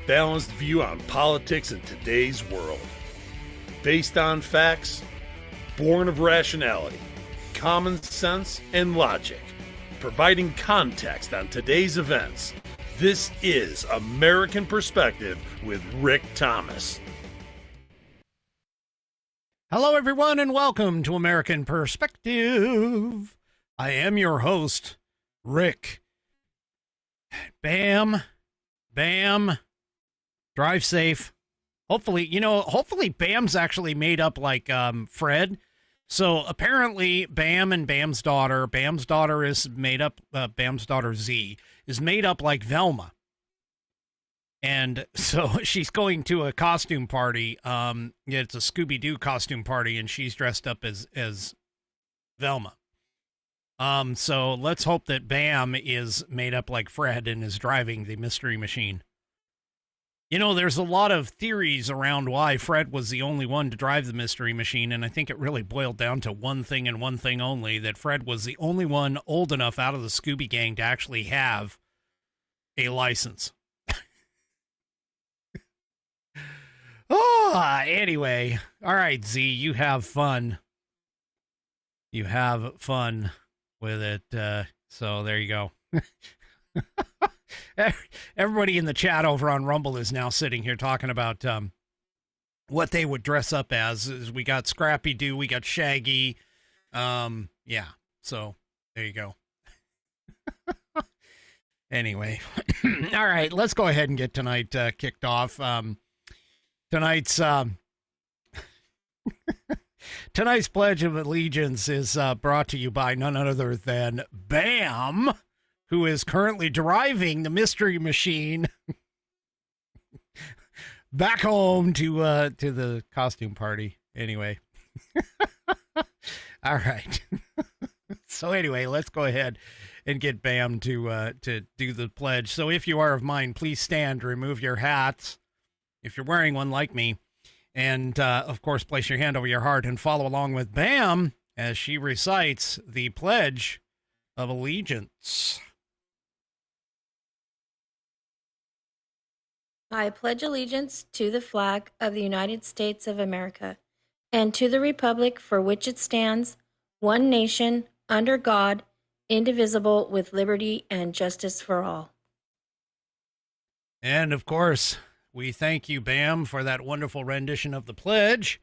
balanced view on politics in today's world. Based on facts, born of rationality, common sense, and logic, providing context on today's events. This is American Perspective with Rick Thomas. Hello, everyone, and welcome to American Perspective. I am your host, Rick. Bam. Drive safe. Hopefully Bam's actually made up like Fred. So apparently Bam and Bam's daughter is made up, Bam's daughter Z, is made up like Velma. And so she's going to a costume party. It's a Scooby-Doo costume party, and she's dressed up as Velma. So let's hope that Bam is made up like Fred and is driving the mystery machine. You know, there's a lot of theories around why Fred was the only one to drive the mystery machine, and I think it really boiled down to one thing and one thing only, that Fred was the only one old enough out of the Scooby Gang to actually have a license. Anyway. All right, Z, you have fun. You have fun with it. So there you go. Everybody in the chat over on Rumble is now sitting here talking about what they would dress up as. We got Scrappy-Doo, we got Shaggy. Yeah, so there you go. Anyway, all right, let's go ahead and get tonight kicked off. Tonight's Pledge of Allegiance is brought to you by none other than Bam, who is currently driving the mystery machine back home to the costume party. Anyway. All right. So anyway, let's go ahead and get Bam to do the pledge. So if you are of mine, please stand, remove your hats if you're wearing one like me, and of course place your hand over your heart and follow along with Bam as she recites the Pledge of Allegiance. I pledge allegiance to the flag of the United States of America and to the republic for which it stands, one nation, under God, indivisible, with liberty and justice for all. And of course, we thank you, Bam, for that wonderful rendition of the pledge.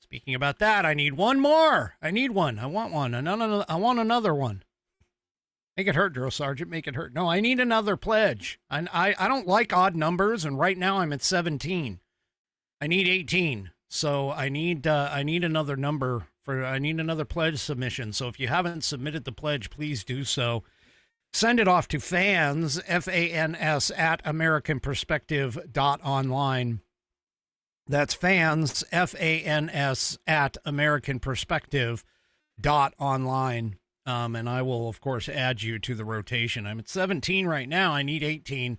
Speaking about that, I need one more. I need one. I want one. I want another one. Make it hurt, Drill Sergeant. Make it hurt. No, I need another pledge. I don't like odd numbers, and right now I'm at 17. I need 18. So I need another number I need another pledge submission. So if you haven't submitted the pledge, please do so. Send it off to fans, FANS, at AmericanPerspective.online. That's fans, FANS, at AmericanPerspective.online. And I will, of course, add you to the rotation. I'm at 17 right now. I need 18.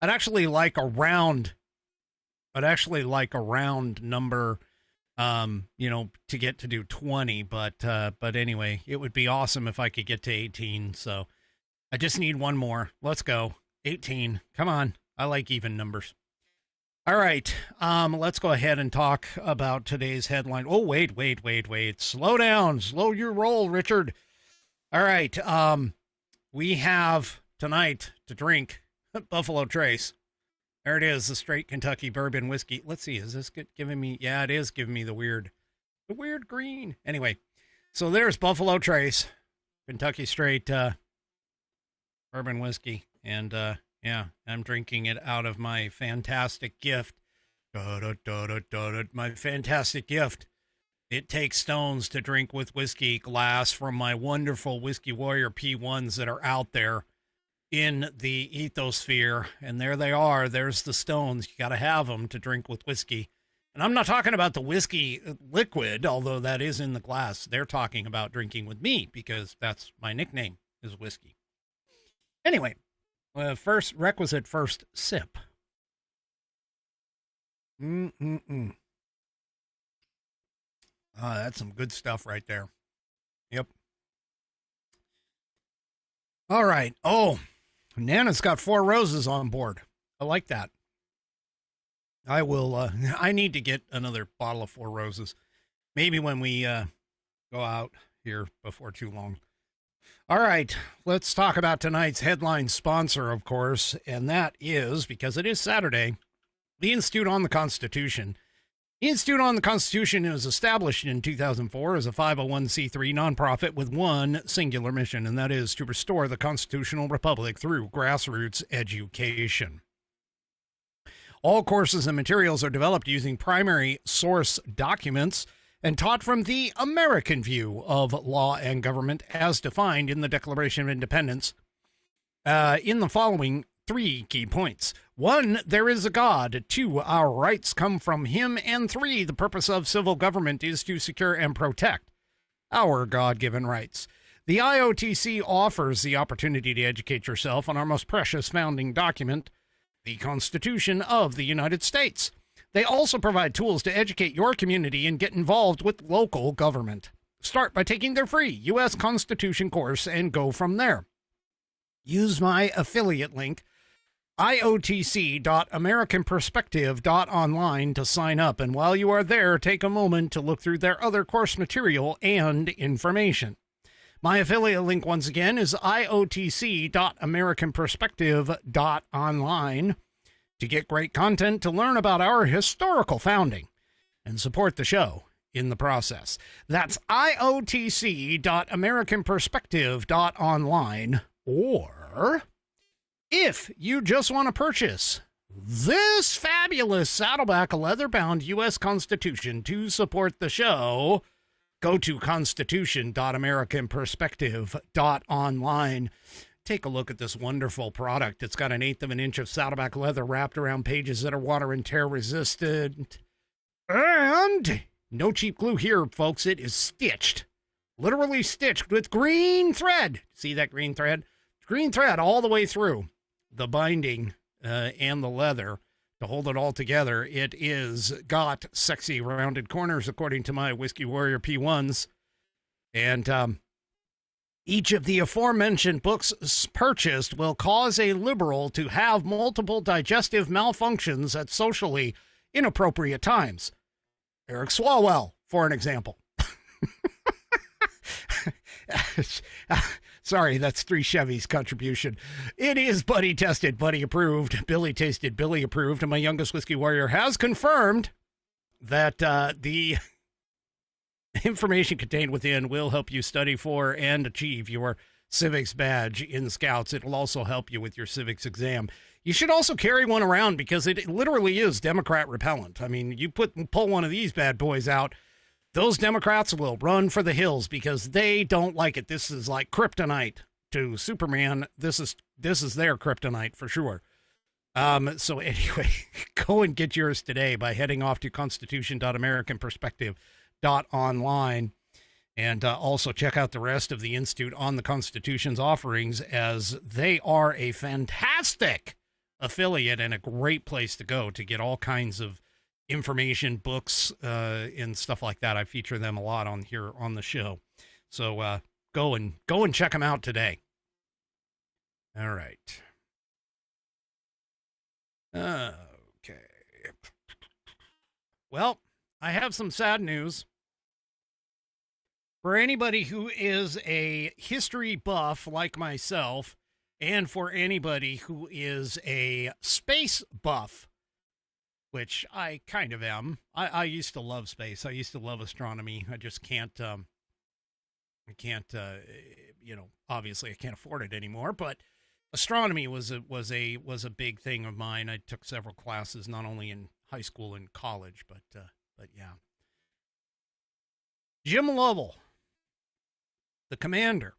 I'd actually like a round number, to get to do 20. But anyway, it would be awesome if I could get to 18. So I just need one more. Let's go. 18. Come on. I like even numbers. All right. Let's go ahead and talk about today's headline. Oh, wait. Slow down. Slow your roll, Richard. All right. We have tonight to drink Buffalo Trace. There it is, the straight Kentucky bourbon whiskey. Let's see, is this giving me? Yeah, it is giving me the weird green. Anyway, so there's Buffalo Trace, Kentucky straight bourbon whiskey, and yeah, I'm drinking it out of my fantastic gift. My fantastic gift. It takes stones to drink with whiskey glass from my wonderful Whiskey Warrior P1s that are out there in the ethosphere. And there they are. There's the stones. You got to have them to drink with whiskey. And I'm not talking about the whiskey liquid, although that is in the glass. They're talking about drinking with me because that's my nickname is whiskey. Anyway, first sip. That's some good stuff right there. Yep. All right. Oh, Nana's got 4 roses on board. I like that. I will. I need to get another bottle of Four Roses. Maybe when we go out here before too long. All right, let's talk about tonight's headline sponsor, of course, and that is, because it is Saturday, the Institute on the Constitution. The Institute on the Constitution was established in 2004 as a 501c3 nonprofit with one singular mission, and that is to restore the constitutional republic through grassroots education. All courses and materials are developed using primary source documents and taught from the American view of law and government as defined in the Declaration of Independence in the following 3 key points. 1, there is a God. 2, our rights come from him. And 3, the purpose of civil government is to secure and protect our God-given rights. The IOTC offers the opportunity to educate yourself on our most precious founding document, the Constitution of the United States. They also provide tools to educate your community and get involved with local government. Start by taking their free U.S. Constitution course and go from there. Use my affiliate link, iotc.americanperspective.online, to sign up. And while you are there, take a moment to look through their other course material and information. My affiliate link, once again, is iotc.americanperspective.online. To get great content to learn about our historical founding and support the show in the process. That's iotc.americanperspective.online. Or if you just want to purchase this fabulous Saddleback leather-bound U.S. Constitution to support the show, go to constitution.americanperspective.online. Take a look at this wonderful product. It's got 1/8 of an inch of Saddleback leather wrapped around pages that are water and tear resistant. And no cheap glue here, folks. It is stitched, literally stitched with green thread. See that green thread? Green thread all the way through the binding and the leather to hold it all together. It is got sexy rounded corners, according to my Whiskey Warrior P1s. And each of the aforementioned books purchased will cause a liberal to have multiple digestive malfunctions at socially inappropriate times. Eric Swalwell, for an example. Sorry, that's 3 Chevy's contribution. It is buddy tested, buddy approved, Billy tasted, Billy approved, and my youngest Whiskey Warrior has confirmed that the information contained within will help you study for and achieve your civics badge in Scouts. It will also help you with your civics exam. You should also carry one around because it literally is Democrat repellent. I mean, you pull one of these bad boys out, those Democrats will run for the hills because they don't like it. This is like kryptonite to Superman. This is their kryptonite for sure. So anyway, go and get yours today by heading off to constitution.americanperspective.online. And also check out the rest of the Institute on the Constitution's offerings, as they are a fantastic affiliate and a great place to go to get all kinds of information, books, and stuff like that. I feature them a lot on here on the show. So go and check them out today. All right. Okay. Well, I have some sad news. For anybody who is a history buff like myself, and for anybody who is a space buff, which I kind of am. I used to love space. I used to love astronomy. I just can't, obviously I can't afford it anymore, but astronomy was a big thing of mine. I took several classes, not only in high school and college, but yeah. Jim Lovell, the commander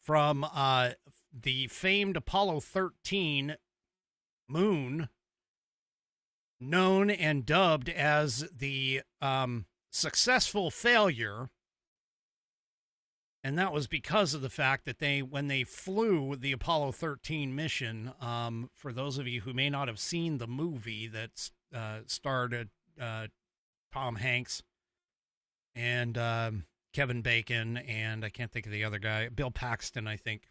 from the famed Apollo 13 moon, known and dubbed as the successful failure. And that was because of the fact that when they flew the Apollo 13 mission, for those of you who may not have seen the movie that starred Tom Hanks and Kevin Bacon, and I can't think of the other guy, Bill Paxton, I think.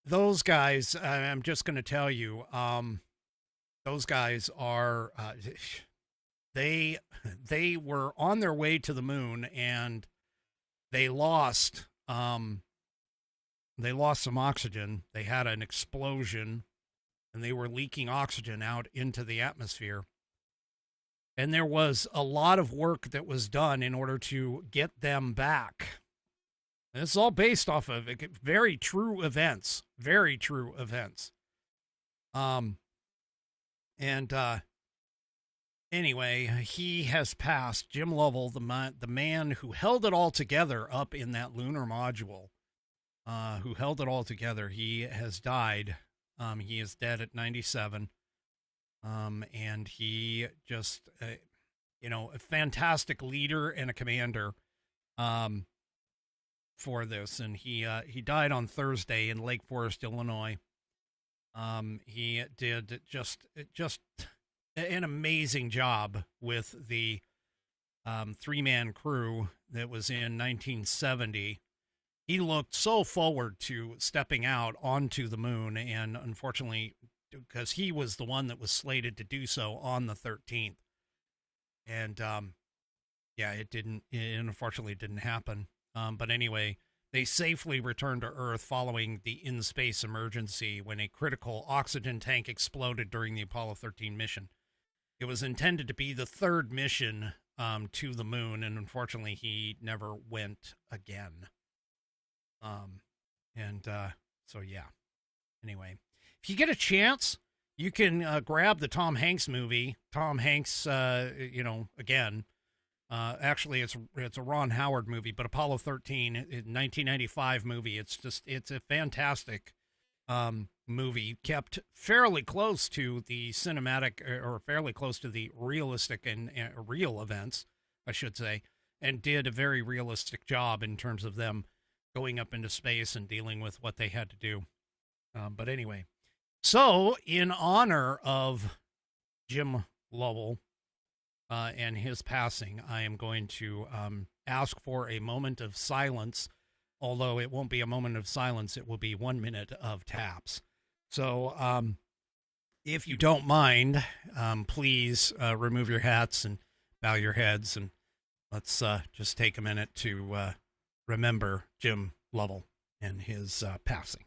those guys, I'm just going to tell you, those guys are, they were on their way to the moon, and they lost some oxygen. They had an explosion, and they were leaking oxygen out into the atmosphere. And there was a lot of work that was done in order to get them back. And it's all based off of very true events. Very true events. Anyway, he has passed. Jim Lovell, the man who held it all together up in that lunar module, who held it all together, he has died. He is dead at 97. And he just, a fantastic leader and a commander, for this. And he died on Thursday in Lake Forest, Illinois. He did just an amazing job with the, 3-man crew that was in 1970. He looked so forward to stepping out onto the moon, and unfortunately, because he was the one that was slated to do so on the 13th. And, it unfortunately didn't happen. But anyway, they safely returned to Earth following the in-space emergency when a critical oxygen tank exploded during the Apollo 13 mission. It was intended to be the third mission, to the moon, and unfortunately he never went again. Anyway, if you get a chance, you can grab the Tom Hanks movie. Tom Hanks, again, actually it's a Ron Howard movie, but Apollo 13, 1995 movie. It's a fantastic movie, kept fairly close to the cinematic, or fairly close to the realistic and real events, I should say, and did a very realistic job in terms of them going up into space and dealing with what they had to do. But anyway, so in honor of Jim Lovell and his passing, I am going to ask for a moment of silence, although it won't be a moment of silence. It will be 1 minute of taps. So if you don't mind, please remove your hats and bow your heads, and let's just take a minute to remember Jim Lovell and his passing.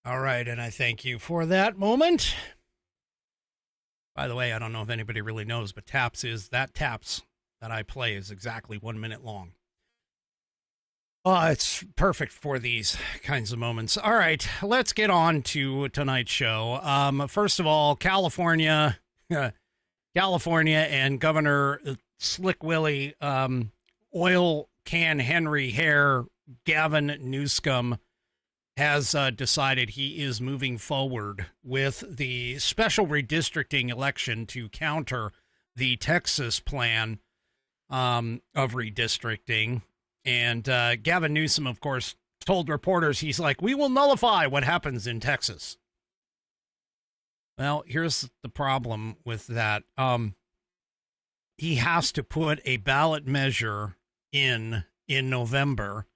All right, and I thank you for that moment. By the way, I don't know if anybody really knows, but taps that I play is exactly 1 minute long. It's perfect for these kinds of moments. All right, let's get on to tonight's show. First of all, California and Governor Slick Willie, oil can Henry hair, Gavin Newsom has decided he is moving forward with the special redistricting election to counter the Texas plan of redistricting. And Gavin Newsom, of course, told reporters, he's like, we will nullify what happens in Texas. Well, here's the problem with that. He has to put a ballot measure in November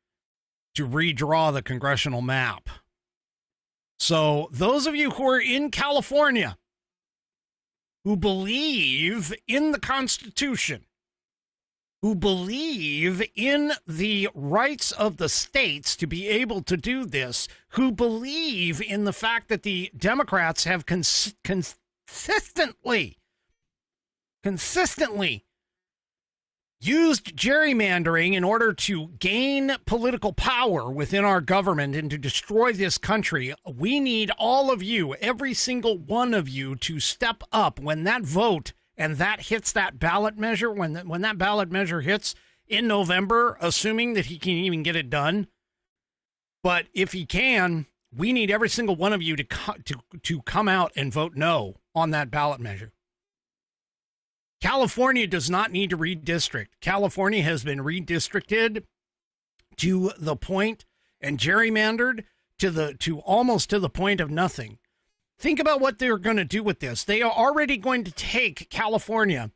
to redraw the congressional map. So those of you who are in California who believe in the Constitution, who believe in the rights of the states to be able to do this, who believe in the fact that the Democrats have consistently used gerrymandering in order to gain political power within our government and to destroy this country. We need all of you, every single one of you, to step up when that vote and that hits that ballot measure, when that ballot measure hits in November, assuming that he can even get it done. But if he can, we need every single one of you to come out and vote no on that ballot measure. California does not need to redistrict. California has been redistricted to the point and gerrymandered to almost to the point of nothing. Think about what they're going to do with this. They are already going to take California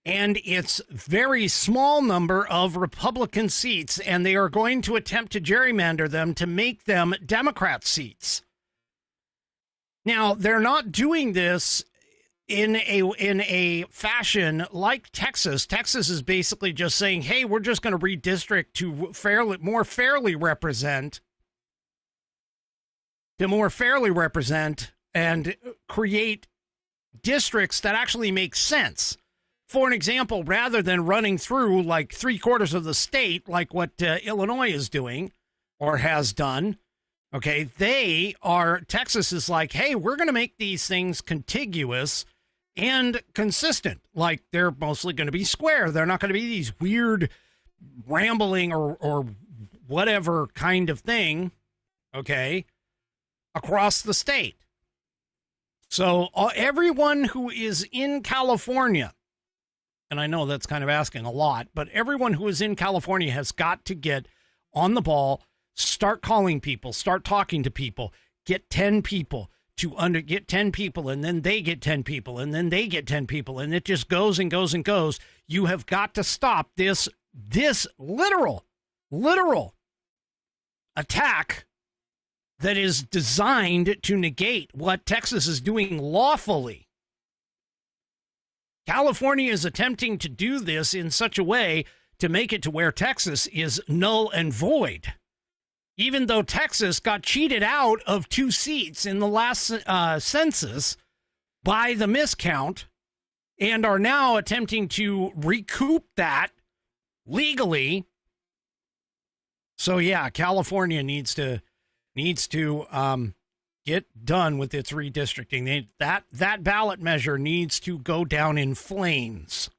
and its very small number of Republican seats, and they are going to attempt to gerrymander them to make them Democrat seats. Now, they're not doing this in a fashion like Texas. Texas is basically just saying, hey, we're just going to redistrict to more fairly represent and create districts that actually make sense. For an example, rather than running through like 3/4 of the state, like what Illinois is doing or has done, okay, Texas is like, hey, we're going to make these things contiguous and consistent. Like, they're mostly going to be square. They're not going to be these weird rambling or whatever kind of thing, okay, across the state. So everyone who is in California, and I know that's kind of asking a lot, but everyone who is in California has got to get on the ball, start calling people, start talking to people, get 10 people, get 10 people, and then they get 10 people, and then they get 10 people, and it just goes and goes and goes. You have got to stop this literal attack that is designed to negate what Texas is doing lawfully. California is attempting to do this in such a way to make it to where Texas is null and void. Even though Texas got cheated out of 2 seats in the last census by the miscount and are now attempting to recoup that legally. So yeah, California needs to get done with its redistricting. That ballot measure needs to go down in flames.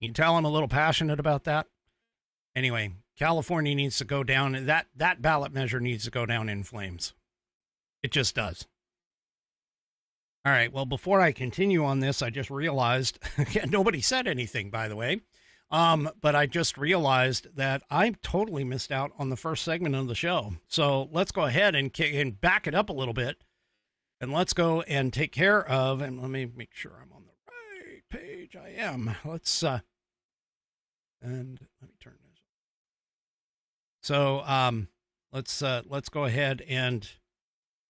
You can tell I'm a little passionate about that. Anyway, California needs to go down. That ballot measure needs to go down in flames. It just does. All right. Well, before I continue on this, I just realized nobody said anything, by the way. But I just realized that I totally missed out on the first segment of the show. So let's go ahead and back it up a little bit. And let's go and take care of, and let me make sure I'm on the right page. I am. And let me turn this. So, let's go ahead and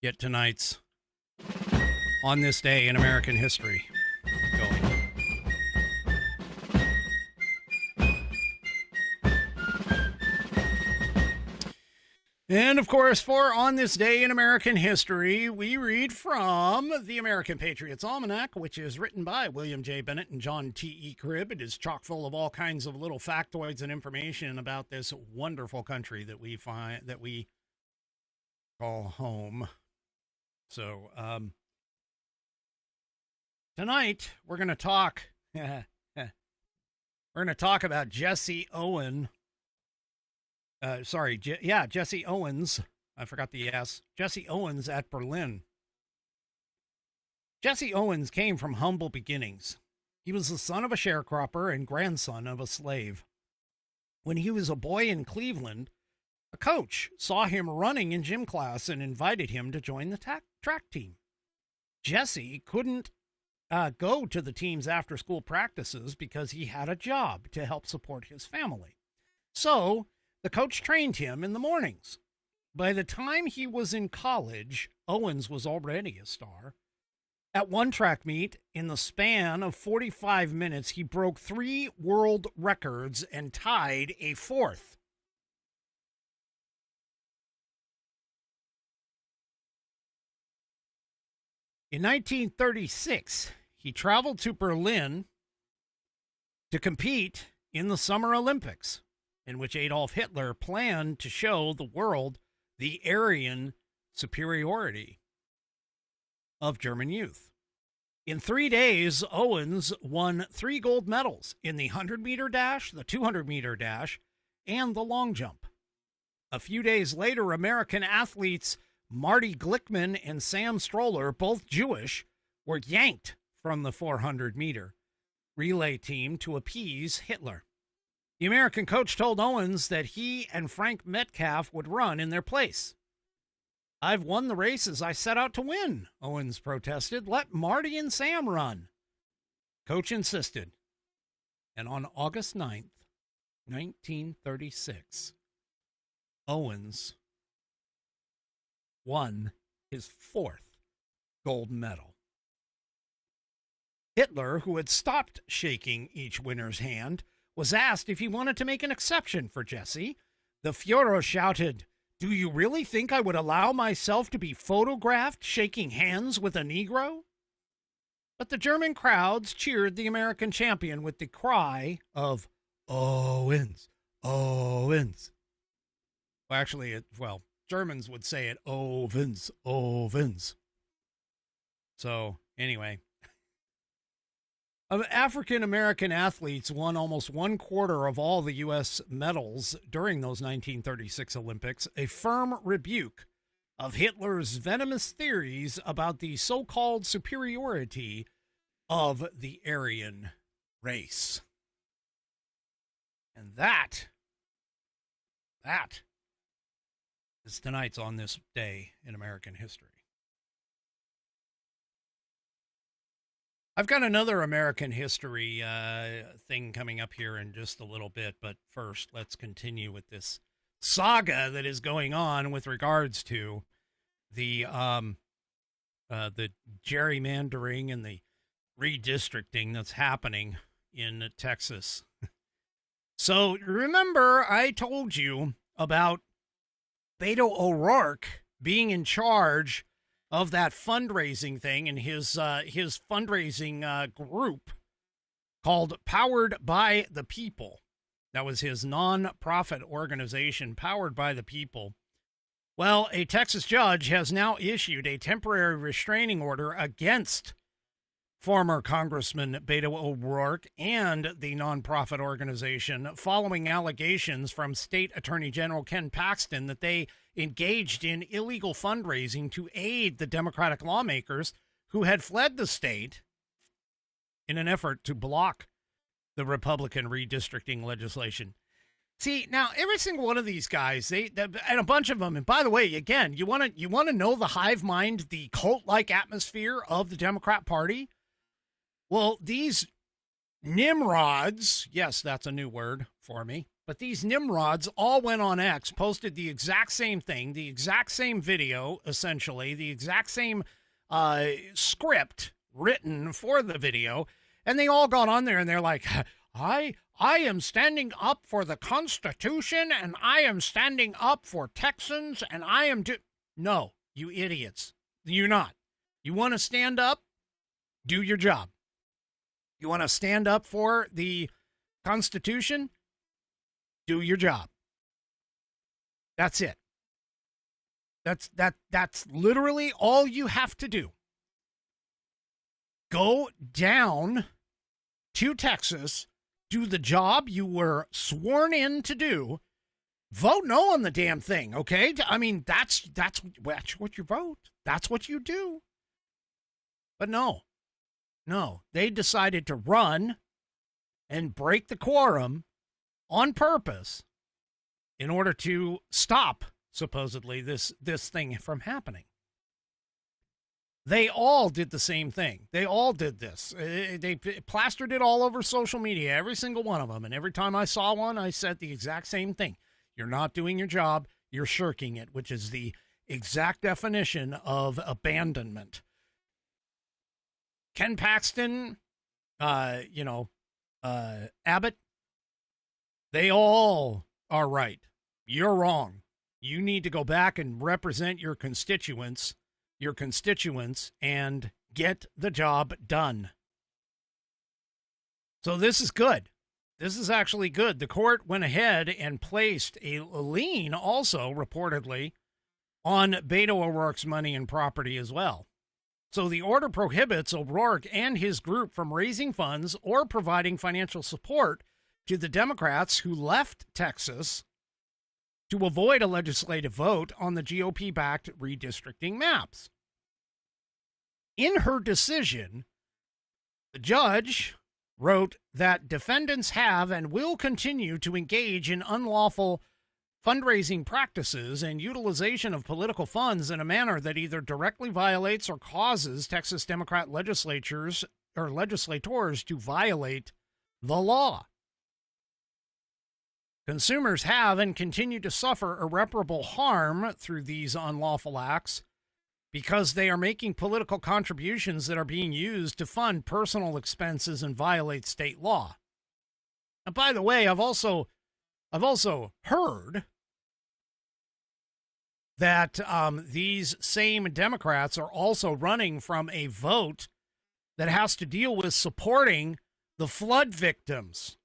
get tonight's On This Day in American History going. And, of course, for On This Day in American History, we read from the American Patriots Almanac, which is written by William J. Bennett and John T.E. Cribb. It is chock full of all kinds of little factoids and information about this wonderful country that we call home. So, tonight, we're going to talk, about Jesse Owens. Jesse Owens. I forgot the S. Jesse Owens at Berlin. Jesse Owens came from humble beginnings. He was the son of a sharecropper and grandson of a slave. When he was a boy in Cleveland, a coach saw him running in gym class and invited him to join the track team. Jesse couldn't go to the team's after-school practices because he had a job to help support his family. So, the coach trained him in the mornings. By the time he was in college, Owens was already a star. At one track meet, in the span of 45 minutes, he broke 3 world records and tied a 4th. In 1936, he traveled to Berlin to compete in the Summer Olympics, in which Adolf Hitler planned to show the world the Aryan superiority of German youth. In 3 days, Owens won 3 gold medals in the 100-meter dash, the 200-meter dash, and the long jump. A few days later, American athletes Marty Glickman and Sam Stroller, both Jewish, were yanked from the 400-meter relay team to appease Hitler. The American coach told Owens that he and Frank Metcalf would run in their place. "I've won the races I set out to win," Owens protested. "Let Marty and Sam run." Coach insisted. And on August 9th, 1936, Owens won his 4th gold medal. Hitler, who had stopped shaking each winner's hand, was asked if he wanted to make an exception for Jesse. The Führer shouted, "Do you really think I would allow myself to be photographed shaking hands with a Negro?" But the German crowds cheered the American champion with the cry of "Owens, Owens." Well, actually, Germans would say it Owens, Owens. So, anyway. African-American athletes won almost 1/4 of all the U.S. medals during those 1936 Olympics, a firm rebuke of Hitler's venomous theories about the so-called superiority of the Aryan race. And that is tonight's On This Day in American History. I've got another American history thing coming up here in just a little bit, but first, let's continue with this saga that is going on with regards to the gerrymandering and the redistricting that's happening in Texas. So remember, I told you about Beto O'Rourke being in charge of that fundraising thing and his fundraising group called Powered by the People. That was his non-profit organization, Powered by the People. Well, a Texas judge has now issued a temporary restraining order against former Congressman Beto O'Rourke and the nonprofit organization following allegations from State Attorney General Ken Paxton that they engaged in illegal fundraising to aid the Democratic lawmakers who had fled the state in an effort to block the Republican redistricting legislation. See, now every single one of these guys, and a bunch of them, and by the way, again, you want to know the hive mind, the cult-like atmosphere of the Democrat Party? Well, these Nimrods, yes, that's a new word for me, but these Nimrods all went on X, posted the exact same thing, the exact same video, essentially, the exact same script written for the video, and they all got on there and they're like, I am standing up for the Constitution, and I am standing up for Texans, and I am No, you idiots. You're not. You want to stand up? Do your job. You want to stand up for the Constitution? Do your job. That's it. That's literally all you have to do. Go down to Texas, do the job you were sworn in to do, vote no on the damn thing, okay? I mean, that's what you vote. That's what you do. But no, they decided to run and break the quorum on purpose in order to stop, supposedly, this thing from happening. They all did the same thing. They all did this. They plastered it all over social media, every single one of them. And every time I saw one, I said the exact same thing. You're not doing your job. You're shirking it, which is the exact definition of abandonment. Ken Paxton, Abbott, they all are right. You're wrong. You need to go back and represent your constituents, and get the job done. So this is good. This is actually good. The court went ahead and placed a lien also, reportedly, on Beto O'Rourke's money and property as well. So the order prohibits O'Rourke and his group from raising funds or providing financial support to the Democrats who left Texas to avoid a legislative vote on the GOP-backed redistricting maps. In her decision, the judge wrote that defendants have and will continue to engage in unlawful fundraising practices and utilization of political funds in a manner that either directly violates or causes Texas Democrat legislators to violate the law. Consumers have and continue to suffer irreparable harm through these unlawful acts because they are making political contributions that are being used to fund personal expenses and violate state law. And by the way, I've also heard that these same Democrats are also running from a vote that has to deal with supporting the flood victims.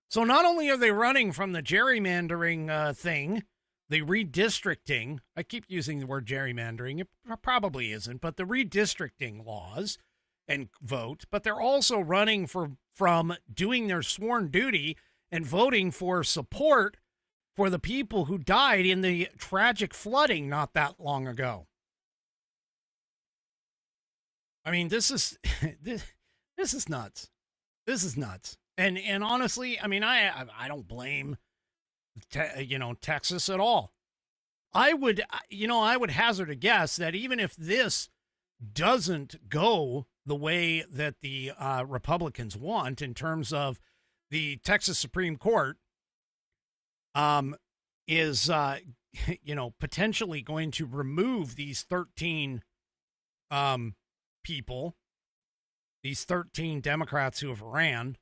So not only are they running from the gerrymandering thing, the redistricting, I keep using the word gerrymandering, it probably isn't, but the redistricting laws and vote, but they're also running from doing their sworn duty and voting for support for the people who died in the tragic flooding not that long ago. I mean, this is this is nuts. This is nuts. And honestly, I mean, I don't blame Texas at all. I would hazard a guess that even if this doesn't go the way that the Republicans want in terms of the Texas Supreme Court is potentially going to remove these 13 people, these 13 Democrats who have ran,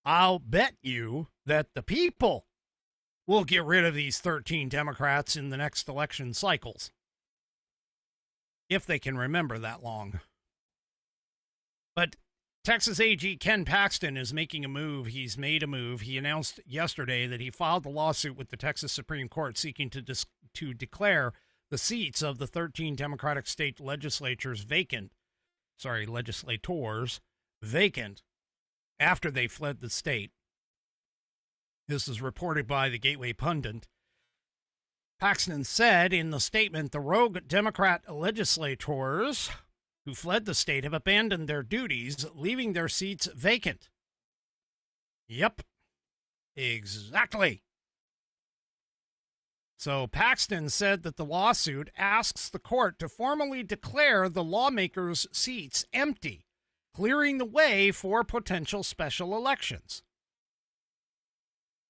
I'll bet you that the people will get rid of these 13 Democrats in the next election cycles, if they can remember that long. But Texas AG Ken Paxton is making a move. He's made a move. He announced yesterday that he filed a lawsuit with the Texas Supreme Court seeking to declare the seats of the 13 Democratic state legislators vacant after they fled the state. This is reported by the Gateway Pundit. Paxton said in the statement, the rogue Democrat legislators who fled the state have abandoned their duties, leaving their seats vacant. Yep, exactly. So Paxton said that the lawsuit asks the court to formally declare the lawmakers' seats empty, clearing the way for potential special elections.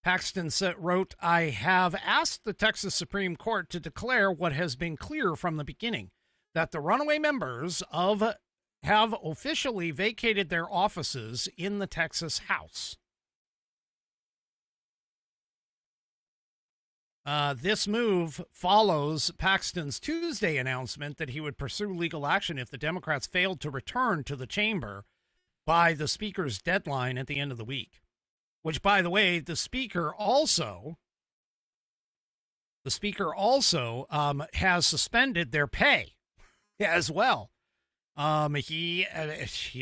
Paxton wrote, I have asked the Texas Supreme Court to declare what has been clear from the beginning, that the runaway members have officially vacated their offices in the Texas House. This move follows Paxton's Tuesday announcement that he would pursue legal action if the Democrats failed to return to the chamber by the Speaker's deadline at the end of the week. Which, by the way, the Speaker also has suspended their pay as well. He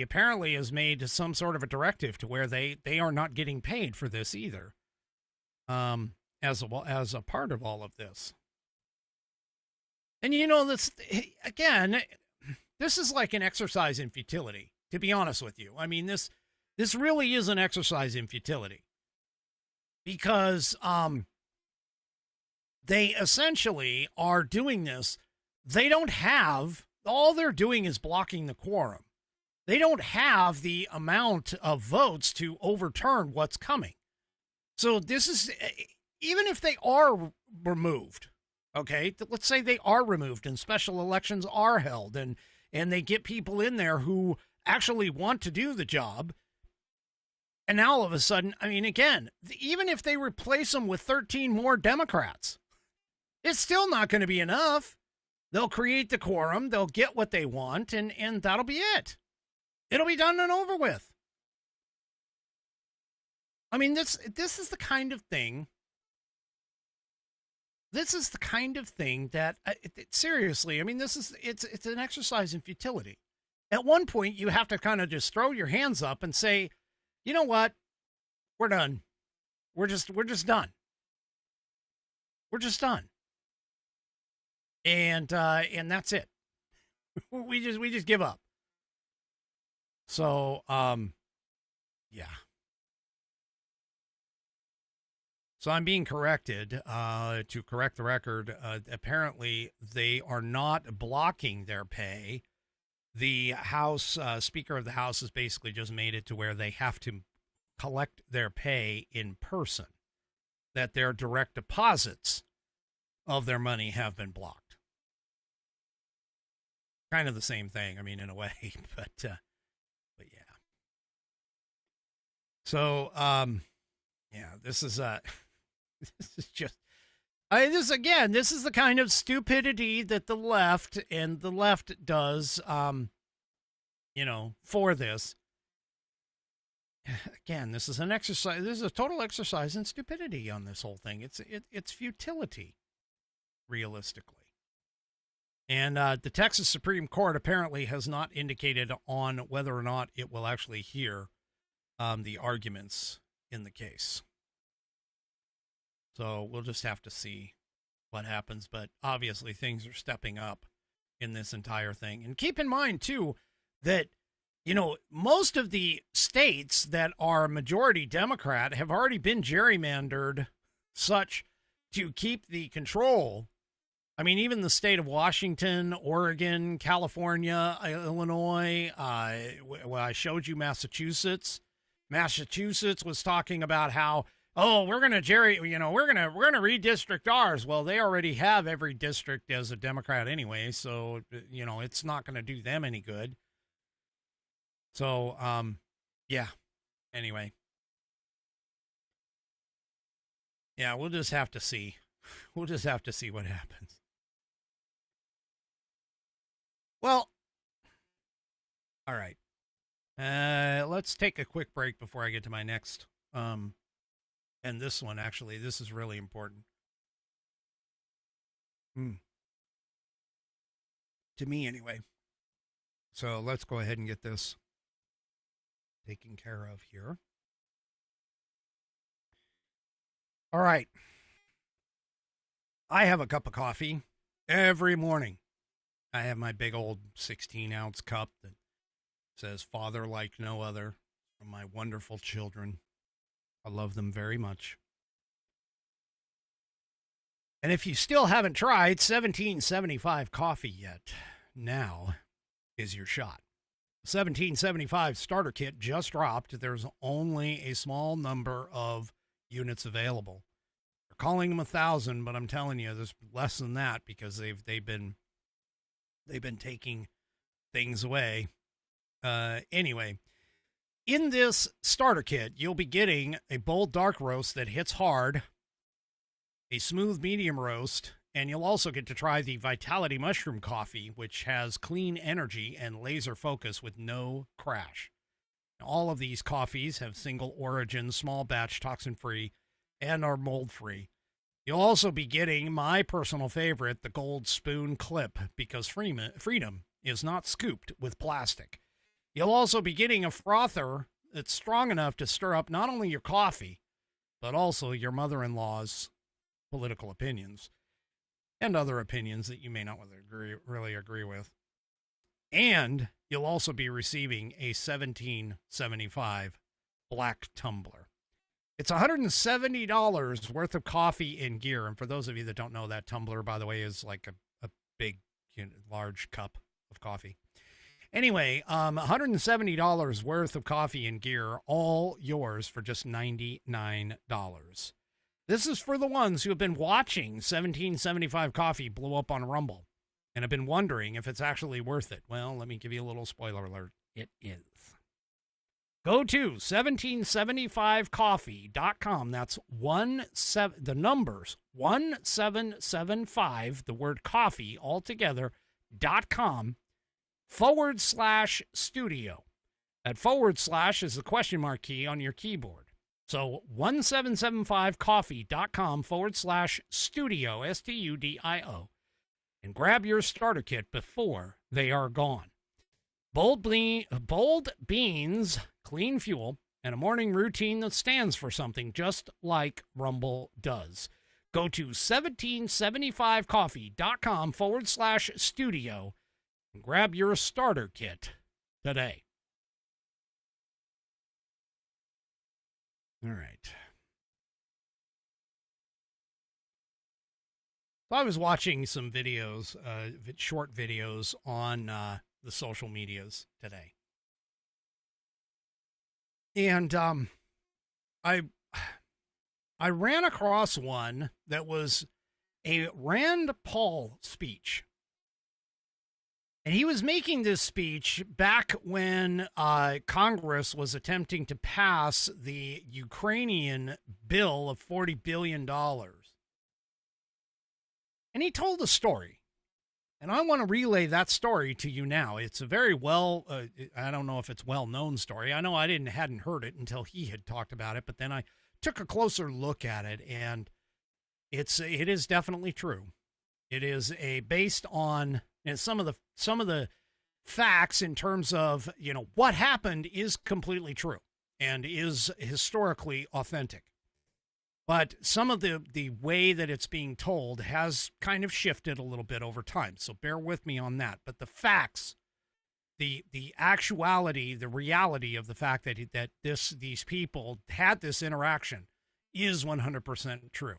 apparently has made some sort of a directive to where they are not getting paid for this either. As a part of all of this. And this again, this is like an exercise in futility, to be honest with you. I mean, this really is an exercise in futility because they essentially are doing this. All they're doing is blocking the quorum. They don't have the amount of votes to overturn what's coming. So this is, even if they are removed, okay, let's say they are removed and special elections are held and they get people in there who actually want to do the job. And now all of a sudden, I mean, again, even if they replace them with 13 more Democrats, it's still not going to be enough. They'll create the quorum, they'll get what they want, and that'll be it. It'll be done and over with. I mean, this is the kind of thing. This is the kind of thing that, seriously, I mean, it's an exercise in futility. At one point, you have to kind of just throw your hands up and say, you know what? We're done. We're just done. We're just done. And that's it. we just give up. So, yeah. So I'm being corrected, to correct the record. Apparently they are not blocking their pay. The House, Speaker of the House has basically just made it to where they have to collect their pay in person, that their direct deposits of their money have been blocked. Kind of the same thing, I mean, in a way, but yeah. So, yeah, this is this is just, this is the kind of stupidity that the left does, for this. Again, this is an exercise. This is a total exercise in stupidity on this whole thing. It's futility, realistically. And the Texas Supreme Court apparently has not indicated on whether or not it will actually hear the arguments in the case. So we'll just have to see what happens. But obviously things are stepping up in this entire thing. And keep in mind, too, that, most of the states that are majority Democrat have already been gerrymandered such to keep the control. I mean, even the state of Washington, Oregon, California, Illinois, I showed you Massachusetts. Massachusetts was talking about how, we're going to we're going to redistrict ours. Well, they already have every district as a Democrat anyway, so, it's not going to do them any good. So, yeah, anyway. Yeah, we'll just have to see. We'll just have to see what happens. Well, all right. Let's take a quick break before I get to my next, and this one, actually, this is really important. To me, anyway. So let's go ahead and get this taken care of here. All right. I have a cup of coffee every morning. I have my big old 16-ounce cup that says "Father like no other" from my wonderful children. I love them very much. And if you still haven't tried 1775 coffee yet, now is your shot. 1775 starter kit just dropped. There's only a small number of units available. They're calling them 1,000, but I'm telling you, there's less than that because they've been taking things away. Anyway, in this starter kit, you'll be getting a bold dark roast that hits hard, a smooth medium roast, and you'll also get to try the Vitality Mushroom Coffee, which has clean energy and laser focus with no crash. All of these coffees have single origin, small batch, toxin-free, and are mold-free. You'll also be getting my personal favorite, the Gold Spoon Clip, because freedom is not scooped with plastic. You'll also be getting a frother that's strong enough to stir up not only your coffee, but also your mother-in-law's political opinions and other opinions that you may not really agree with. And you'll also be receiving a 1775 black tumbler. It's $170 worth of coffee and gear. And for those of you that don't know, that tumbler, by the way, is like a big, large cup of coffee. Anyway, $170 worth of coffee and gear, all yours for just $99. This is for the ones who have been watching 1775 coffee blow up on Rumble and have been wondering if it's actually worth it. Well, let me give you a little spoiler alert. it is. Go to 1775coffee.com. That's the numbers 1775, the word coffee altogether, .com/studio. That / is the question mark key on your keyboard. So 1775coffee.com /studio, STUDIO, and grab your starter kit before they are gone. Bold beans, clean fuel, and a morning routine that stands for something, just like Rumble does. Go to 1775coffee.com /studio and grab your starter kit today. All right. So I was watching some videos, short videos on the social medias today. And I ran across one that was a Rand Paul speech. And he was making this speech back when Congress was attempting to pass the Ukrainian bill of $40 billion. And he told a story. And I want to relay that story to you now. It's a very I don't know if it's well-known story. I know I hadn't heard it until he had talked about it, but then I took a closer look at it, and it is definitely true. It is based on some of the facts in terms of, what happened is completely true and is historically authentic. But some of the way that it's being told has kind of shifted a little bit over time. So bear with me on that. But the facts, the actuality, the reality of the fact that these people had this interaction is 100% true.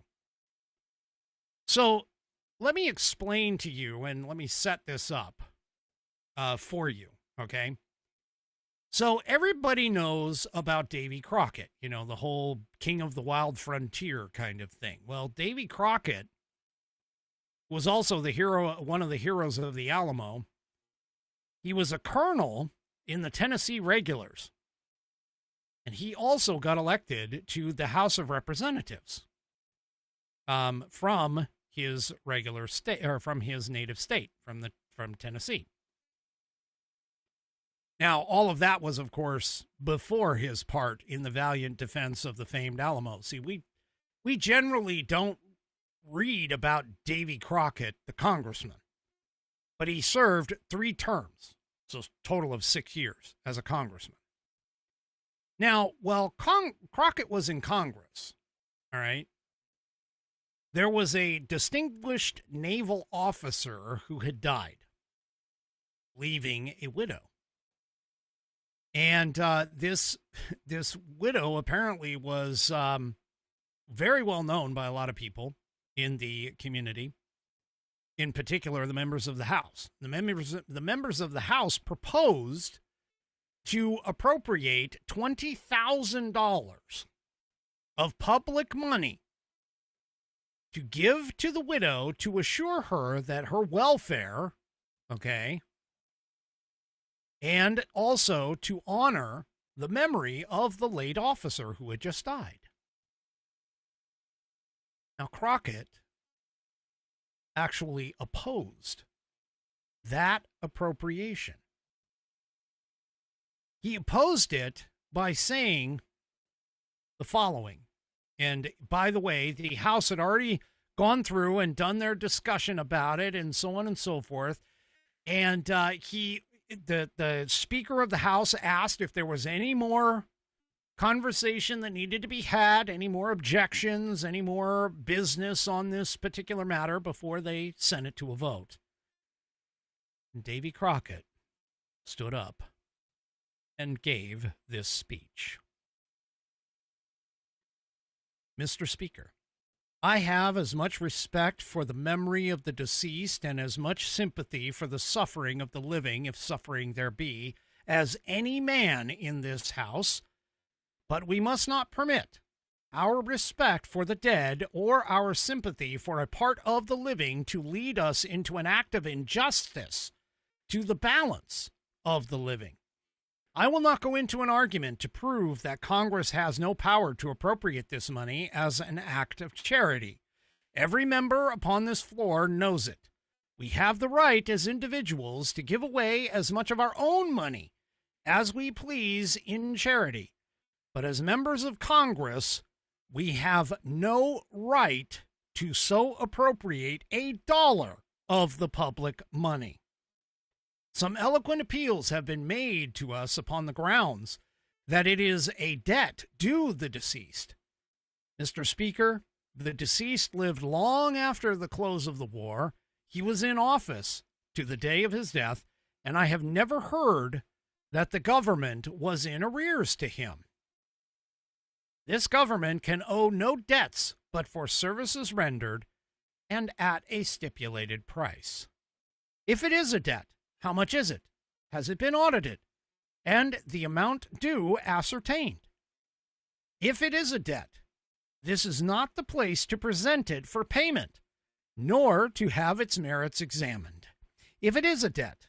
So let me explain to you, and let me set this up for you, okay? So everybody knows about Davy Crockett, the whole king of the wild frontier kind of thing. Well, Davy Crockett was also one of the heroes of the Alamo. He was a colonel in the Tennessee Regulars. And he also got elected to the House of Representatives from his regular state, or from his native state, from Tennessee. Now, all of that was, of course, before his part in the valiant defense of the famed Alamo. See, we generally don't read about Davy Crockett, the congressman, but he served 3 terms, so a total of 6 years as a congressman. Now, while Crockett was in Congress, all right, there was a distinguished naval officer who had died, leaving a widow. And this widow apparently was very well known by a lot of people in the community, in particular the members of the House. The members of the House proposed to appropriate $20,000 of public money to give to the widow to assure her that her welfare, okay, and also to honor the memory of the late officer who had just died. Now, Crockett actually opposed that appropriation. He opposed it by saying the following. And by the way, the House had already gone through and done their discussion about it and so on and so forth. And the Speaker of the House asked if there was any more conversation that needed to be had, any more objections, any more business on this particular matter before they sent it to a vote. And Davy Crockett stood up and gave this speech. Mr. Speaker, I have as much respect for the memory of the deceased and as much sympathy for the suffering of the living, if suffering there be, as any man in this House, but we must not permit our respect for the dead or our sympathy for a part of the living to lead us into an act of injustice to the balance of the living. I will not go into an argument to prove that Congress has no power to appropriate this money as an act of charity. Every member upon this floor knows it. We have the right as individuals to give away as much of our own money as we please in charity. But as members of Congress, we have no right to so appropriate a dollar of the public money. Some eloquent appeals have been made to us upon the grounds that it is a debt due the deceased. Mr. Speaker, the deceased lived long after the close of the war. He was in office to the day of his death, and I have never heard that the government was in arrears to him. This government can owe no debts but for services rendered and at a stipulated price. If it is a debt, how much is it? Has it been audited? And the amount due ascertained? If it is a debt, this is not the place to present it for payment, nor to have its merits examined. If it is a debt,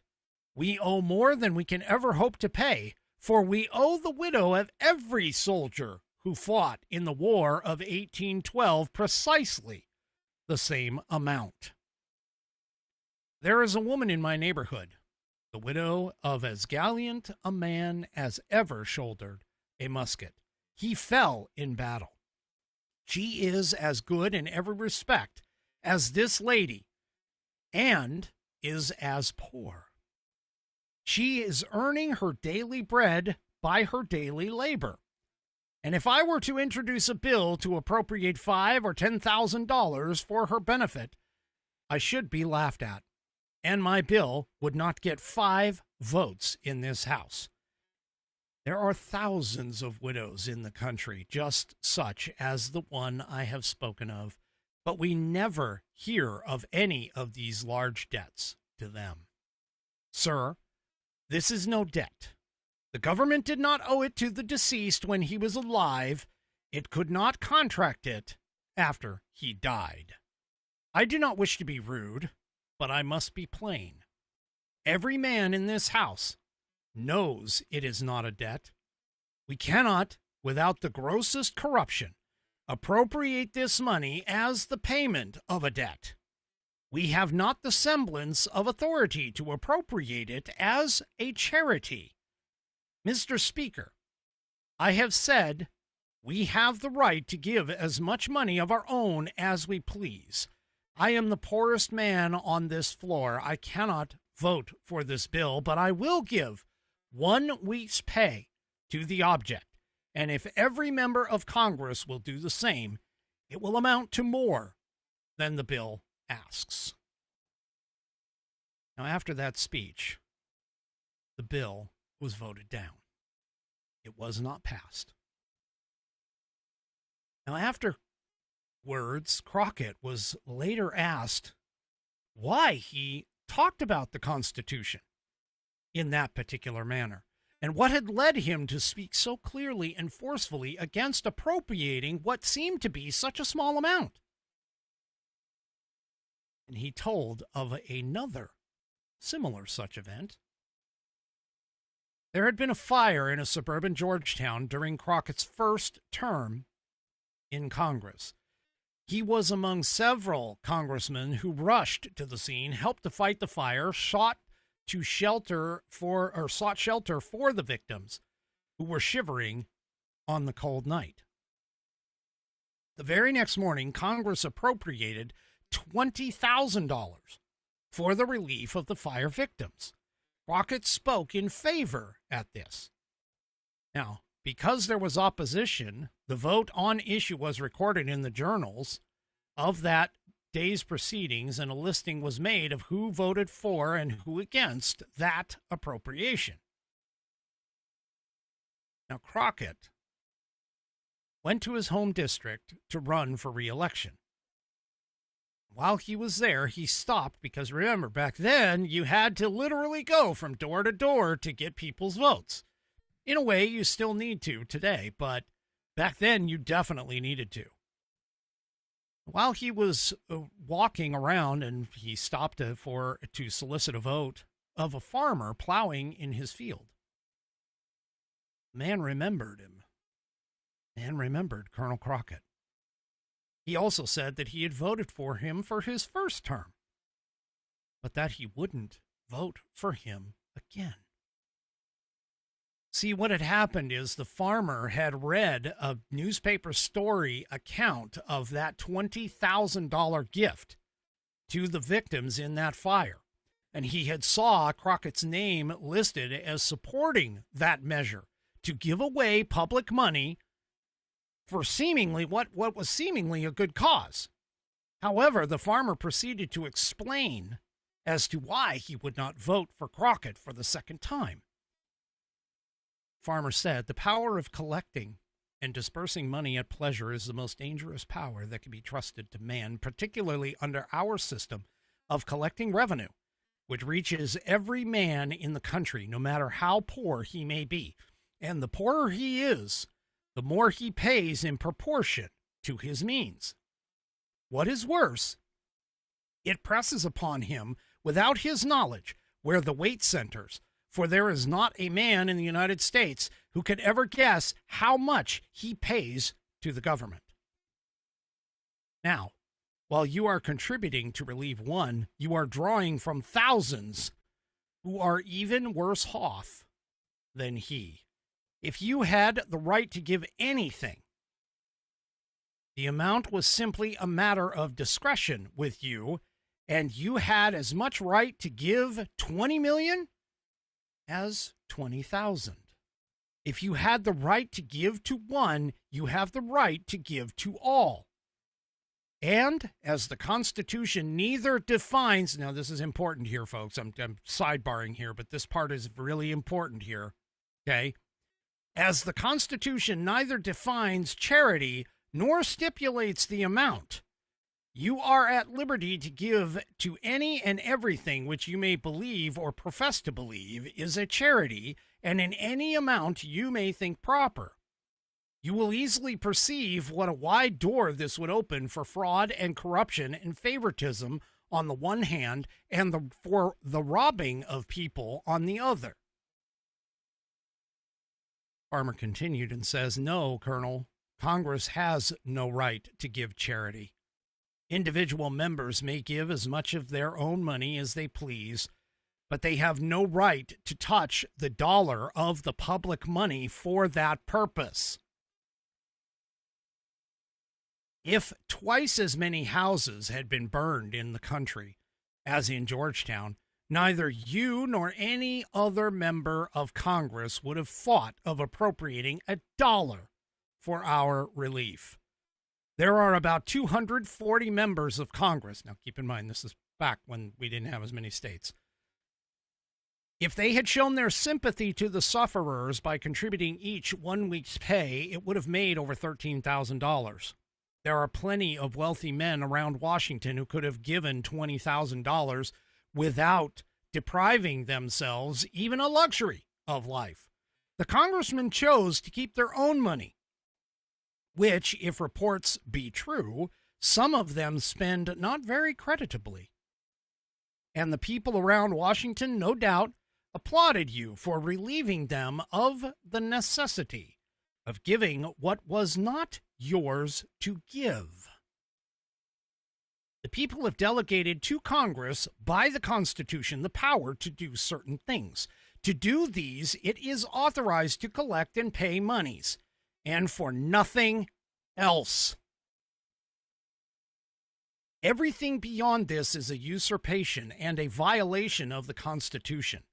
we owe more than we can ever hope to pay, for we owe the widow of every soldier who fought in the War of 1812 precisely the same amount. There is a woman in my neighborhood, the widow of as gallant a man as ever shouldered a musket. He fell in battle. She is as good in every respect as this lady, and is as poor. She is earning her daily bread by her daily labor. And if I were to introduce a bill to appropriate $5,000 or $10,000 for her benefit, I should be laughed at, and my bill would not get 5 votes in this House. There are thousands of widows in the country, just such as the one I have spoken of, but we never hear of any of these large debts to them. Sir, this is no debt. The government did not owe it to the deceased when he was alive. It could not contract it after he died. I do not wish to be rude, but I must be plain. Every man in this House knows it is not a debt. We cannot, without the grossest corruption, appropriate this money as the payment of a debt. We have not the semblance of authority to appropriate it as a charity. Mr. Speaker, I have said we have the right to give as much money of our own as we please. I am the poorest man on this floor. I cannot vote for this bill, but I will give 1 week's pay to the object. And if every member of Congress will do the same, it will amount to more than the bill asks. Now, after that speech, the bill was voted down. It was not passed. Now, afterwards, Crockett was later asked why he talked about the Constitution in that particular manner, and what had led him to speak so clearly and forcefully against appropriating what seemed to be such a small amount. And he told of another similar such event. There had been a fire in a suburban Georgetown during Crockett's first term in Congress. He was among several congressmen who rushed to the scene, helped to fight the fire, sought shelter for the victims who were shivering on the cold night. The very next morning, Congress appropriated $20,000 for the relief of the fire victims. Crockett spoke in favor at this. Now, because there was opposition, the vote on issue was recorded in the journals of that day's proceedings, and a listing was made of who voted for and who against that appropriation. Now, Crockett went to his home district to run for re-election. While he was there, he stopped because, remember, back then you had to literally go from door to door to get people's votes. In a way, you still need to today, but back then you definitely needed to. While he was walking around, and he stopped to solicit a vote of a farmer plowing in his field. Man remembered him. Man remembered Colonel Crockett. He also said that he had voted for him for his first term, but that he wouldn't vote for him again. See, what had happened is the farmer had read a newspaper story account of that $20,000 gift to the victims in that fire. And he had saw Crockett's name listed as supporting that measure to give away public money for seemingly what was seemingly a good cause. However, the farmer proceeded to explain as to why he would not vote for Crockett for the second time. Farmer said, "The power of collecting and dispersing money at pleasure is the most dangerous power that can be trusted to man, particularly under our system of collecting revenue, which reaches every man in the country, no matter how poor he may be. And the poorer he is, the more he pays in proportion to his means. What is worse, it presses upon him without his knowledge where the weight centers, for there is not a man in the United States who could ever guess how much he pays to the government." Now, while you are contributing to relieve one, you are drawing from thousands who are even worse off than he. If you had the right to give anything, the amount was simply a matter of discretion with you, and you had as much right to give 20 million as 20,000. If you had the right to give to one, you have the right to give to all. And as the Constitution neither defines, now this is important here, folks, I'm sidebarring here, but this part is really important here, okay? As the Constitution neither defines charity nor stipulates the amount, you are at liberty to give to any and everything which you may believe or profess to believe is a charity, and in any amount you may think proper. You will easily perceive what a wide door this would open for fraud and corruption and favoritism on the one hand, and for the robbing of people on the other. Farmer continued and says, "No, Colonel, Congress has no right to give charity. Individual members may give as much of their own money as they please, but they have no right to touch the dollar of the public money for that purpose. If twice as many houses had been burned in the country as in Georgetown, neither you nor any other member of Congress would have thought of appropriating $1 for our relief. There are about 240 members of Congress." Now, keep in mind, this is back when we didn't have as many states. "If they had shown their sympathy to the sufferers by contributing each 1 week's pay, it would have made over $13,000. There are plenty of wealthy men around Washington who could have given $20,000 without depriving themselves even a luxury of life. The congressmen chose to keep their own money, which, if reports be true, some of them spend not very creditably. And the people around Washington, no doubt, applauded you for relieving them of the necessity of giving what was not yours to give. The people have delegated to Congress by the Constitution the power to do certain things. To do these, it is authorized to collect and pay monies, and for nothing else. Everything beyond this is a usurpation and a violation of the Constitution.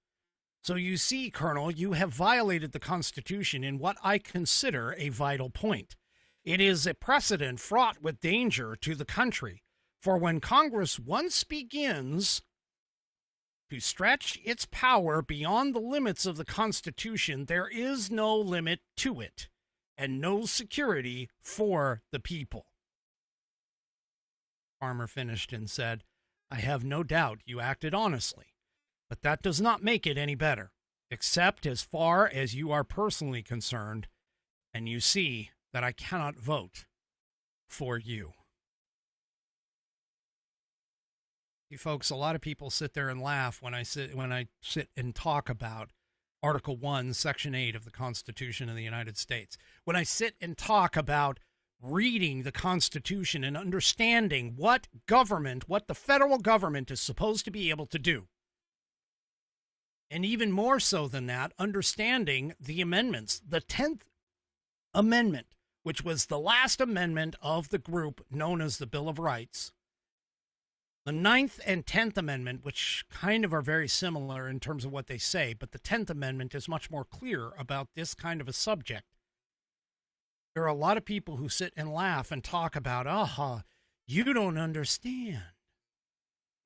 So you see, Colonel, you have violated the Constitution in what I consider a vital point. It is a precedent fraught with danger to the country, for when Congress once begins to stretch its power beyond the limits of the Constitution, there is no limit to it, and no security for the people." Farmer finished and said, "I have no doubt you acted honestly, but that does not make it any better, except as far as you are personally concerned, and you see that I cannot vote for you." You folks, a lot of people sit there and laugh when I sit and talk about Article 1, Section 8 of the Constitution of the United States. When I sit and talk about reading the Constitution and understanding what the federal government is supposed to be able to do, and even more so than that, understanding the amendments, the 10th Amendment, which was the last amendment of the group known as the Bill of Rights, the 9th and 10th Amendment, which kind of are very similar in terms of what they say, but the 10th Amendment is much more clear about this kind of a subject. There are a lot of people who sit and laugh and talk about, you don't understand.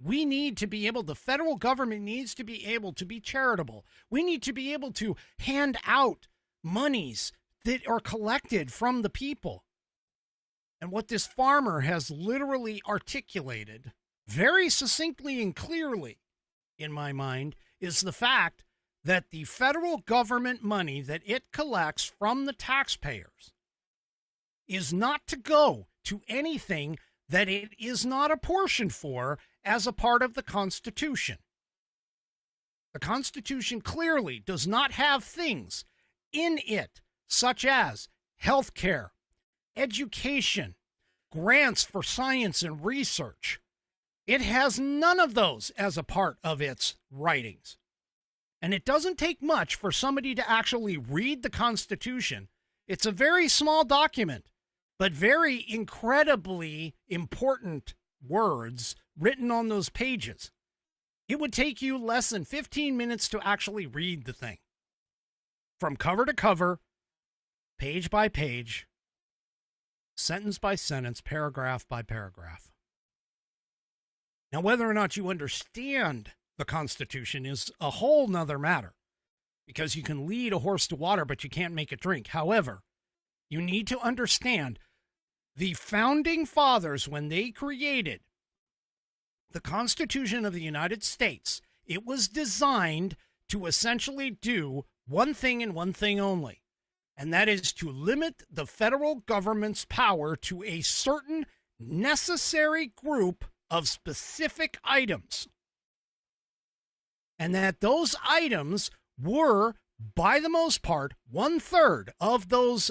We need to be able, the federal government needs to be able to be charitable. We need to be able to hand out monies that are collected from the people. And what this farmer has literally articulated very succinctly and clearly, in my mind, is the fact that the federal government money that it collects from the taxpayers is not to go to anything that it is not apportioned for as a part of the Constitution. The Constitution clearly does not have things in it such as health care, education, grants for science and research. It has none of those as a part of its writings. And it doesn't take much for somebody to actually read the Constitution. It's a very small document, but very incredibly important words written on those pages. It would take you less than 15 minutes to actually read the thing. From cover to cover, page by page, sentence by sentence, paragraph by paragraph. Now, whether or not you understand the Constitution is a whole nother matter, because you can lead a horse to water, but you can't make it drink. However, you need to understand the founding fathers, when they created the Constitution of the United States, it was designed to essentially do one thing and one thing only, and that is to limit the federal government's power to a certain necessary group of specific items, and that those items were, by the most part, 1/3 of those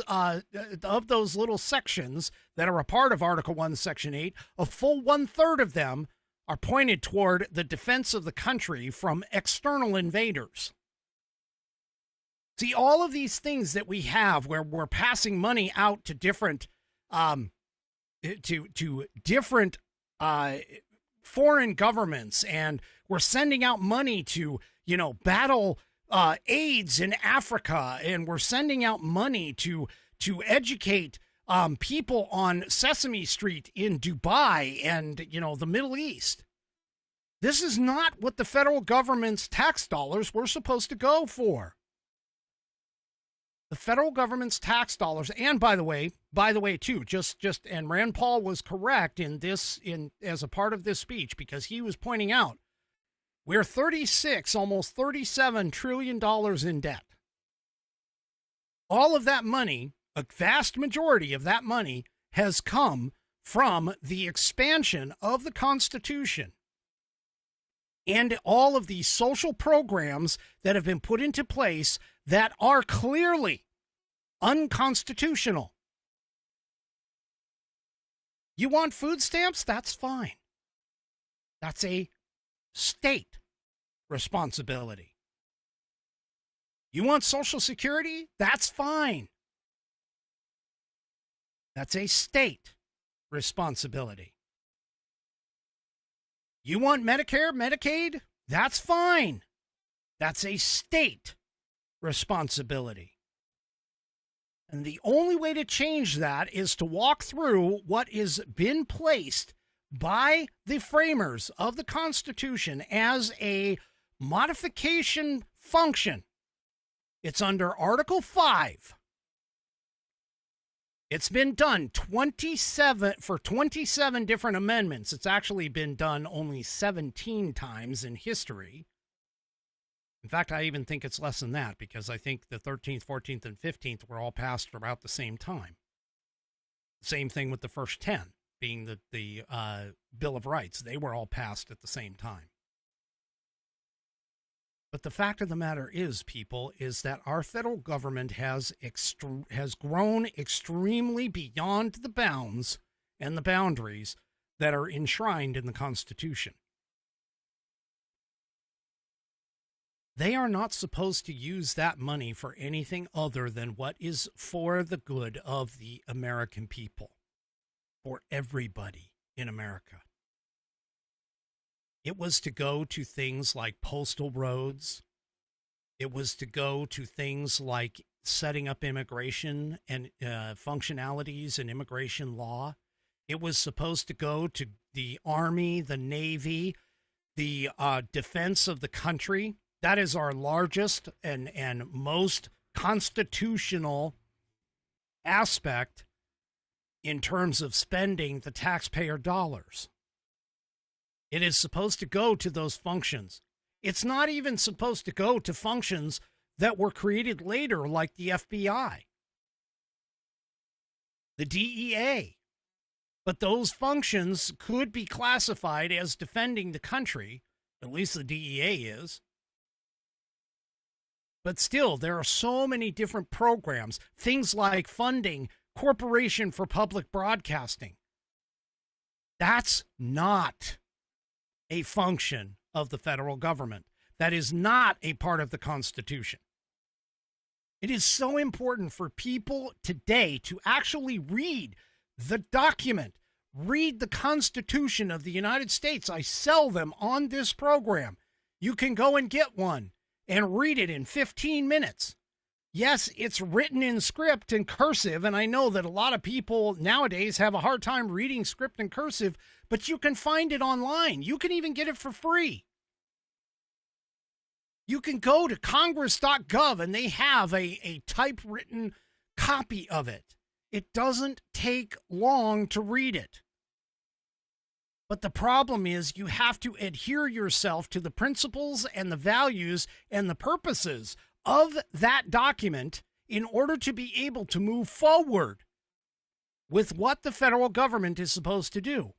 little sections that are a part of Article 1, Section 8. A full 1/3 of them are pointed toward the defense of the country from external invaders. See, all of these things that we have, where we're passing money out to different foreign governments, and we're sending out money to, battle AIDS in Africa, and we're sending out money to educate people on Sesame Street in Dubai and, the Middle East. This is not what the federal government's tax dollars were supposed to go for. The federal government's tax dollars, and by the way too, and Rand Paul was correct in as a part of this speech, because he was pointing out we're almost $37 trillion in debt. All of that money, a vast majority of that money, has come from the expansion of the Constitution and all of these social programs that have been put into place that are clearly unconstitutional. You want food stamps? That's fine. That's a state responsibility. You want Social Security? That's fine. That's a state responsibility. You want Medicare, Medicaid? That's fine. That's a state responsibility. And the only way to change that is to walk through what has been placed by the framers of the Constitution as a modification function. It's under Article 5. It's been done 27 different amendments. It's actually been done only 17 times in history. In fact, I even think it's less than that, because I think the 13th, 14th, and 15th were all passed about the same time. Same thing with the first 10, being the Bill of Rights. They were all passed at the same time. But the fact of the matter is, people, is that our federal government has grown extremely beyond the bounds and the boundaries that are enshrined in the Constitution. They are not supposed to use that money for anything other than what is for the good of the American people, for everybody in America. It was to go to things like postal roads. It was to go to things like setting up immigration and functionalities in immigration law. It was supposed to go to the Army, the Navy, the defense of the country. That is our largest and most constitutional aspect in terms of spending the taxpayer dollars. It is supposed to go to those functions. It's not even supposed to go to functions that were created later, like the FBI, the DEA. But those functions could be classified as defending the country, at least the DEA is. But still, there are so many different programs, things like funding Corporation for Public Broadcasting. That's not a function of the federal government. That is not a part of the Constitution. It is so important for people today to actually read the document, read the Constitution of the United States. I sell them on this program. You can go and get one and read it in 15 minutes. Yes, it's written in script and cursive, and I know that a lot of people nowadays have a hard time reading script and cursive, but you can find it online. You can even get it for free. You can go to congress.gov and they have a typewritten copy of it. It doesn't take long to read it. But the problem is you have to adhere yourself to the principles and the values and the purposes of that document in order to be able to move forward with what the federal government is supposed to do.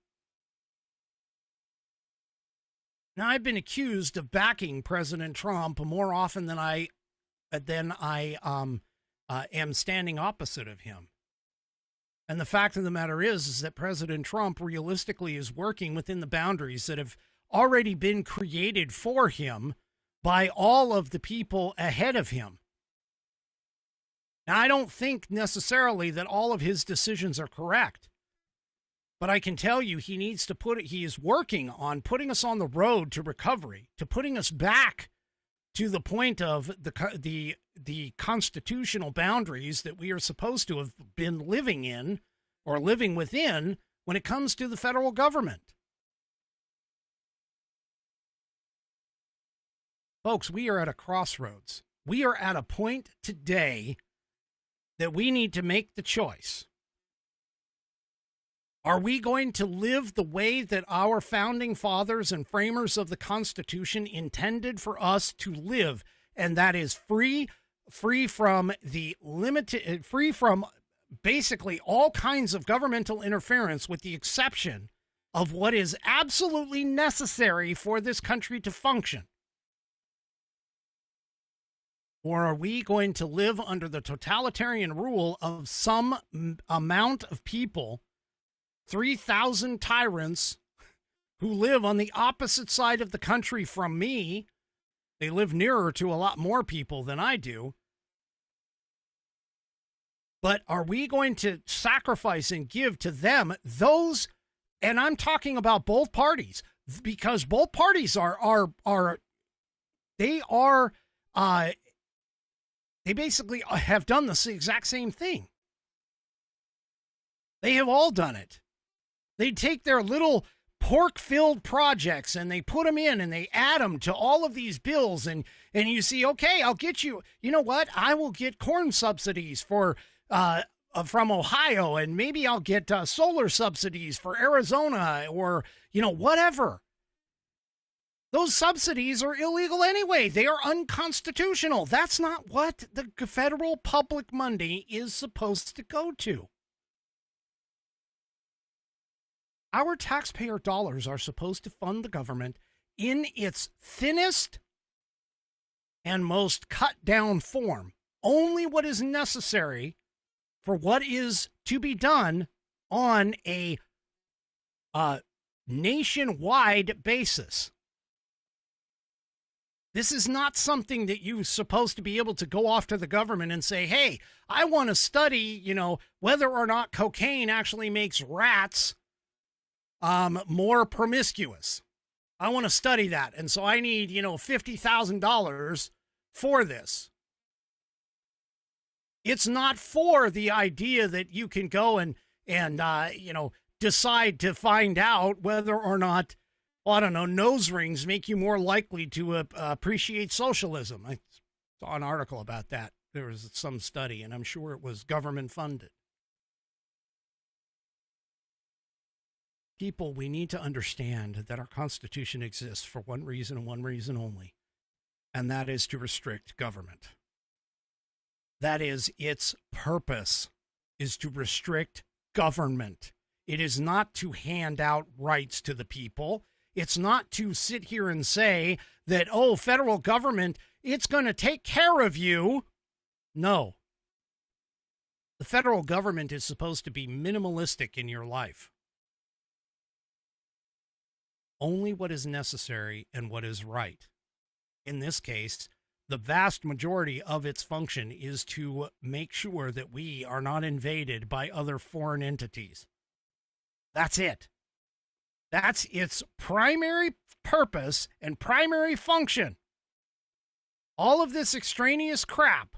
Now, I've been accused of backing President Trump more often than I am standing opposite of him. And the fact of the matter is that President Trump realistically is working within the boundaries that have already been created for him by all of the people ahead of him. Now, I don't think necessarily that all of his decisions are correct, but I can tell you he is working on putting us on the road to recovery, to putting us back to the point of the constitutional boundaries that we are supposed to have been living in or living within when it comes to the federal government. Folks, we are at a crossroads. We are at a point today that we need to make the choice. Are we going to live the way that our founding fathers and framers of the Constitution intended for us to live? And that is free from basically all kinds of governmental interference, with the exception of what is absolutely necessary for this country to function. Or are we going to live under the totalitarian rule of some amount of people, 3,000 tyrants who live on the opposite side of the country from me? They live nearer to a lot more people than I do. But are we going to sacrifice and give to them those? And I'm talking about both parties, because both parties they basically have done the exact same thing. They have all done it. They take their little pork-filled projects and they put them in and they add them to all of these bills. And you see, okay, I'll get you. You know what? I will get corn subsidies from Ohio, and maybe I'll get solar subsidies for Arizona, or, whatever. Those subsidies are illegal anyway. They are unconstitutional. That's not what the federal public money is supposed to go to. Our taxpayer dollars are supposed to fund the government in its thinnest and most cut down form. Only what is necessary for what is to be done on a nationwide basis. This is not something that you're supposed to be able to go off to the government and say, hey, I want to study, whether or not cocaine actually makes rats more promiscuous. I want to study that. And so I need, $50,000 for this. It's not for the idea that you can go and decide to find out whether or not, nose rings make you more likely to appreciate socialism. I saw an article about that. There was some study, and I'm sure it was government funded. People, we need to understand that our Constitution exists for one reason and one reason only, and that is to restrict government. That is, its purpose is to restrict government. It is not to hand out rights to the people. It's not to sit here and say that, federal government, it's going to take care of you. No. The federal government is supposed to be minimalistic in your life. Only what is necessary and what is right. In this case, the vast majority of its function is to make sure that we are not invaded by other foreign entities. That's it. That's its primary purpose and primary function. All of this extraneous crap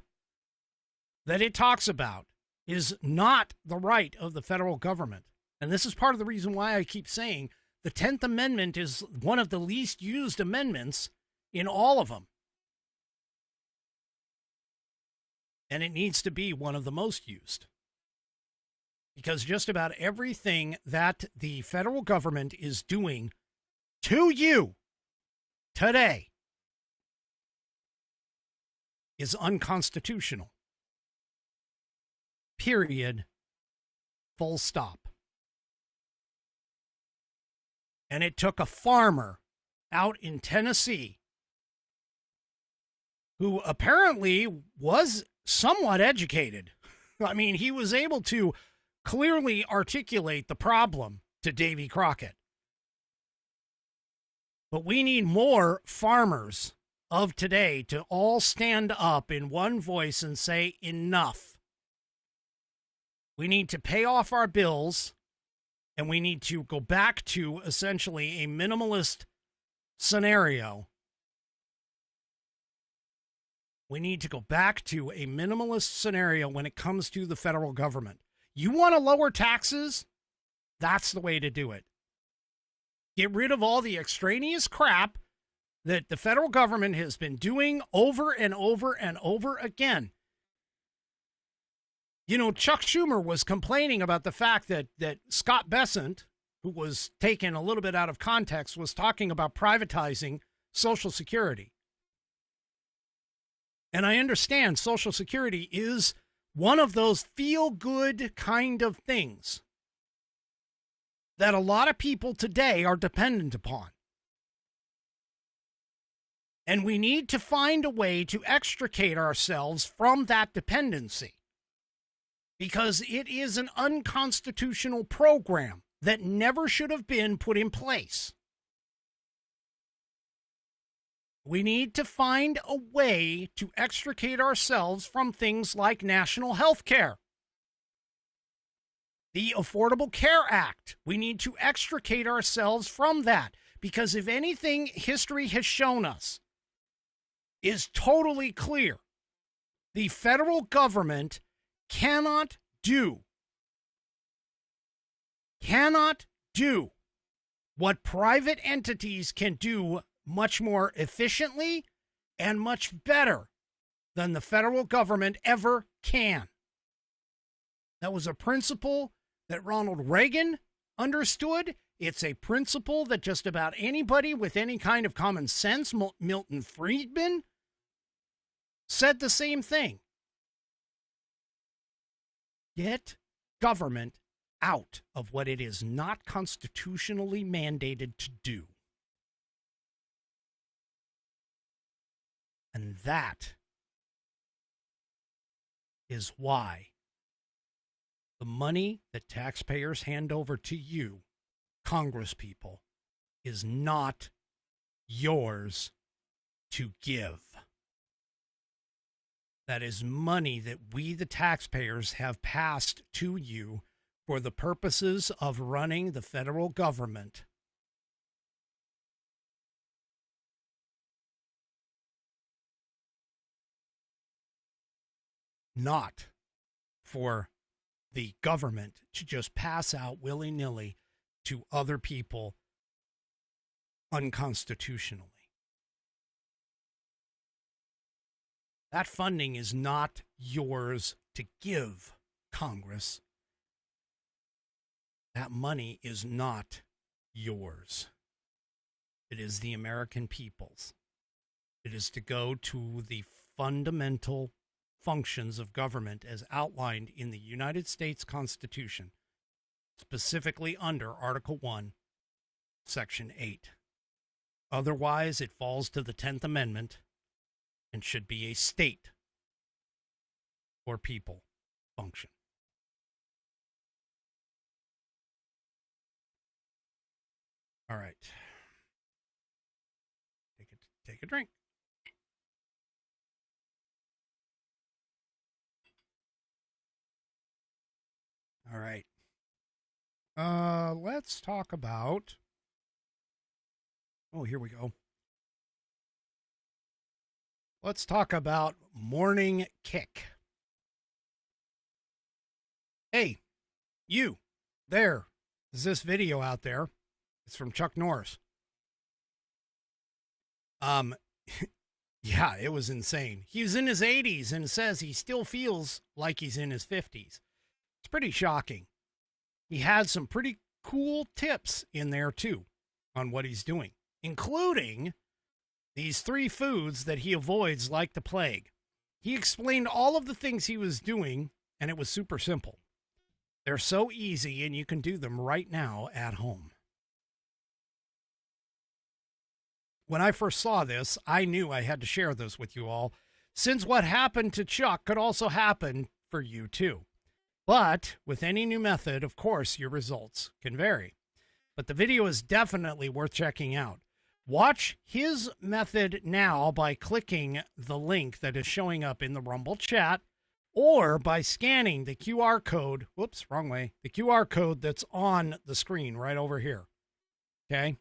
that it talks about is not the right of the federal government. And this is part of the reason why I keep saying the 10th Amendment is one of the least used amendments in all of them. And it needs to be one of the most used. Because just about everything that the federal government is doing to you today is unconstitutional. Period. Full stop. And it took a farmer out in Tennessee who apparently was somewhat educated. I mean, he was able to clearly articulate the problem to Davy Crockett. But we need more farmers of today to all stand up in one voice and say enough. We need to pay off our bills, and we need to go back to essentially a minimalist scenario. We need to go back to a minimalist scenario when it comes to the federal government. You want to lower taxes? That's the way to do it. Get rid of all the extraneous crap that the federal government has been doing over and over and over again. Chuck Schumer was complaining about the fact that Scott Bessent, who was taken a little bit out of context, was talking about privatizing Social Security. And I understand Social Security is one of those feel-good kind of things that a lot of people today are dependent upon. And we need to find a way to extricate ourselves from that dependency, because it is an unconstitutional program that never should have been put in place. We need to find a way to extricate ourselves from things like national health care. The Affordable Care Act, we need to extricate ourselves from that, because if anything history has shown us is totally clear, the federal government cannot do what private entities can do much more efficiently and much better than the federal government ever can. That was a principle that Ronald Reagan understood. It's a principle that just about anybody with any kind of common sense, Milton Friedman, said the same thing. Get government out of what it is not constitutionally mandated to do. And that is why the money that taxpayers hand over to you, Congress people, is not yours to give. That is money that we, the taxpayers, have passed to you for the purposes of running the federal government. Not for the government to just pass out willy-nilly to other people unconstitutionally. That funding is not yours to give, Congress. That money is not yours. It is the American people's. It is to go to the fundamental functions of government as outlined in the United States Constitution, specifically under Article 1, Section 8. Otherwise, it falls to the 10th Amendment and should be a state or people function. All right. Take a drink. All right. Let's talk about... Oh, here we go. Let's talk about morning kick. Hey, you, there. There's this video out there. It's from Chuck Norris. Yeah, it was insane. He was in his 80s and says he still feels like he's in his 50s. It's pretty shocking. He had some pretty cool tips in there, too, on what he's doing, including these 3 foods that he avoids like the plague. He explained all of the things he was doing, and it was super simple. They're so easy, and you can do them right now at home. When I first saw this, I knew I had to share this with you all, since what happened to Chuck could also happen for you, too. But with any new method, of course, your results can vary. But the video is definitely worth checking out. Watch his method now by clicking the link that is showing up in the Rumble chat or by scanning the QR code. Whoops, wrong way. The QR code that's on the screen right over here. Okay?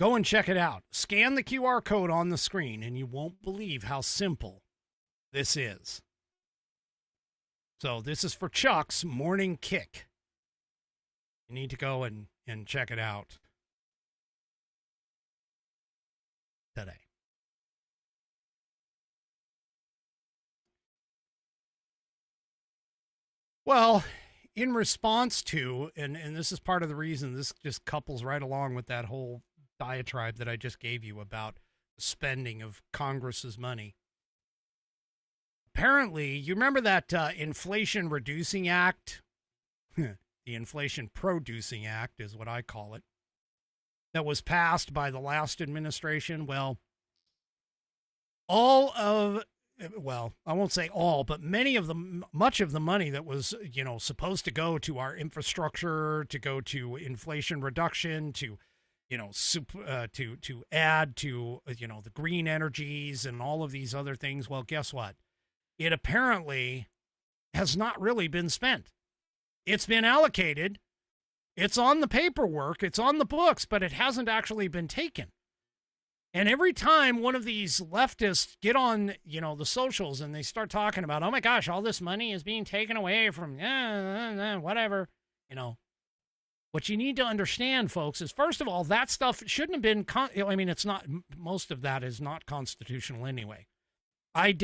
Go and check it out. Scan the QR code on the screen and you won't believe how simple this is. So this is for Chuck's morning kick. You need to go and check it out today. Well, in response to, and this is part of the reason this just couples right along with that whole diatribe that I just gave you about the spending of Congress's money. Apparently, you remember that Inflation Reducing Act? The Inflation Producing Act is what I call it. That was passed by the last administration. Well, I won't say all, but much of the money that was, supposed to go to our infrastructure, to go to inflation reduction, to add to, the green energies and all of these other things. Well, guess what? It apparently has not really been spent. It's been allocated. It's on the paperwork. It's on the books, but it hasn't actually been taken. And every time one of these leftists get on, the socials and they start talking about, oh my gosh, all this money is being taken away from, whatever, What you need to understand, folks, is first of all, that stuff shouldn't have been, it's not, most of that is not constitutional anyway. I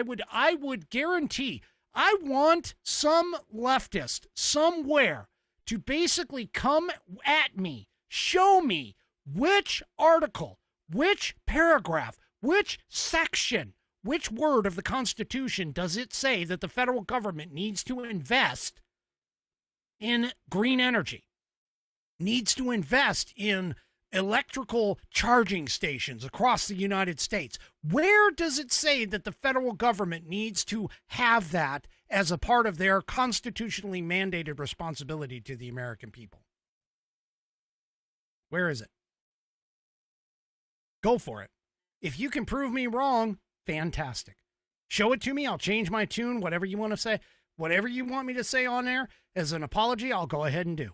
would guarantee, I want some leftist somewhere to basically come at me, show me which article, which paragraph, which section, which word of the Constitution does it say that the federal government needs to invest in green energy, needs to invest in electrical charging stations across the United States. Where does it say that the federal government needs to have that as a part of their constitutionally mandated responsibility to the American people? Where is it? Go for it. If you can prove me wrong, fantastic. Show it to me. I'll change my tune, whatever you want to say. Whatever you want me to say on there as an apology, I'll go ahead and do.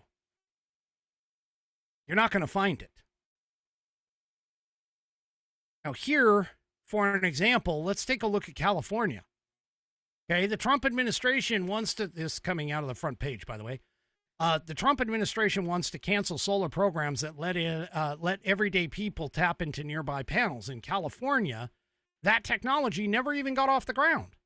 You're not going to find it. Now here, for an example, let's take a look at California. Okay, the Trump administration wants to, this is coming out of the front page, by the way. The Trump administration wants to cancel solar programs that let everyday people tap into nearby panels. In California, that technology never even got off the ground.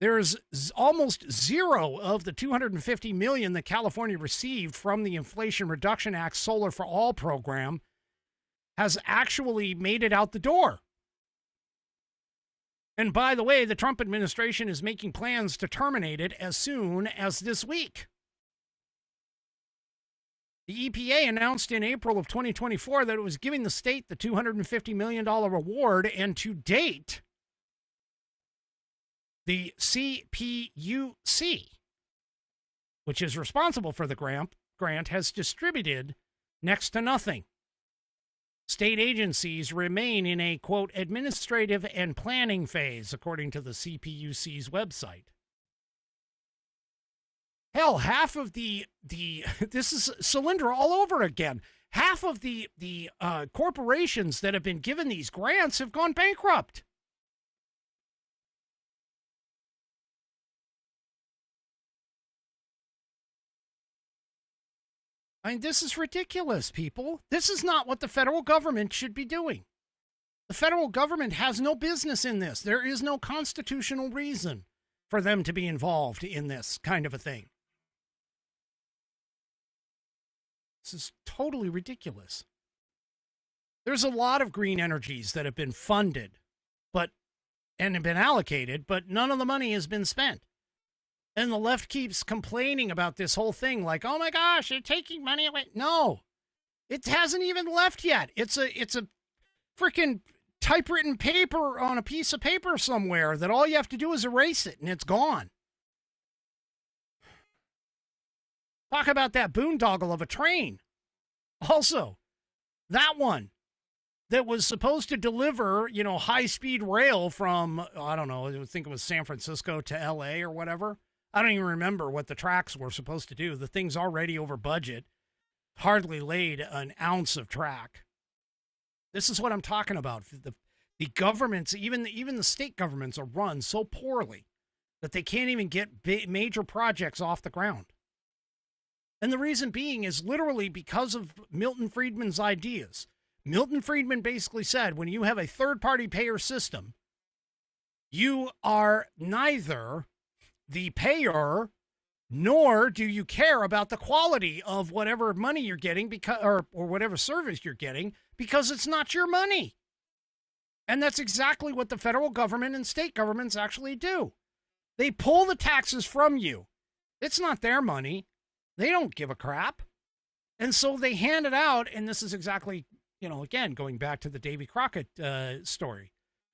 There's almost zero of the $250 million that California received from the Inflation Reduction Act Solar for All program has actually made it out the door. And by the way, the Trump administration is making plans to terminate it as soon as this week. The EPA announced in April of 2024 that it was giving the state the $250 million reward, and to date, the CPUC, which is responsible for the grant, has distributed next to nothing. State agencies remain in a, quote, administrative and planning phase, according to the CPUC's website. Hell, half of the this is Solyndra all over again. Half of the corporations that have been given these grants have gone bankrupt. I mean, this is ridiculous, people. This is not what the federal government should be doing. The federal government has no business in this. There is no constitutional reason for them to be involved in this kind of a thing. This is totally ridiculous. There's a lot of green energies that have been funded, and have been allocated, but none of the money has been spent. And the left keeps complaining about this whole thing like, oh my gosh, they're taking money away. No, it hasn't even left yet. It's a freaking typewritten paper on a piece of paper somewhere that all you have to do is erase it and it's gone. Talk about that boondoggle of a train. Also, that one that was supposed to deliver, high-speed rail from, I don't know, I think it was San Francisco to L.A. or whatever. I don't even remember what the tracks were supposed to do. The thing's already over budget. Hardly laid an ounce of track. This is what I'm talking about. The governments, even the state governments, are run so poorly that they can't even get major projects off the ground. And the reason being is literally because of Milton Friedman's ideas. Milton Friedman basically said, when you have a third-party payer system, you are neither the payer, nor do you care about the quality of whatever money you're getting or whatever service you're getting, because it's not your money. And that's exactly what the federal government and state governments actually do. They pull the taxes from you. It's not their money. They don't give a crap. And so they hand it out, and this is exactly, again, going back to the Davy Crockett story.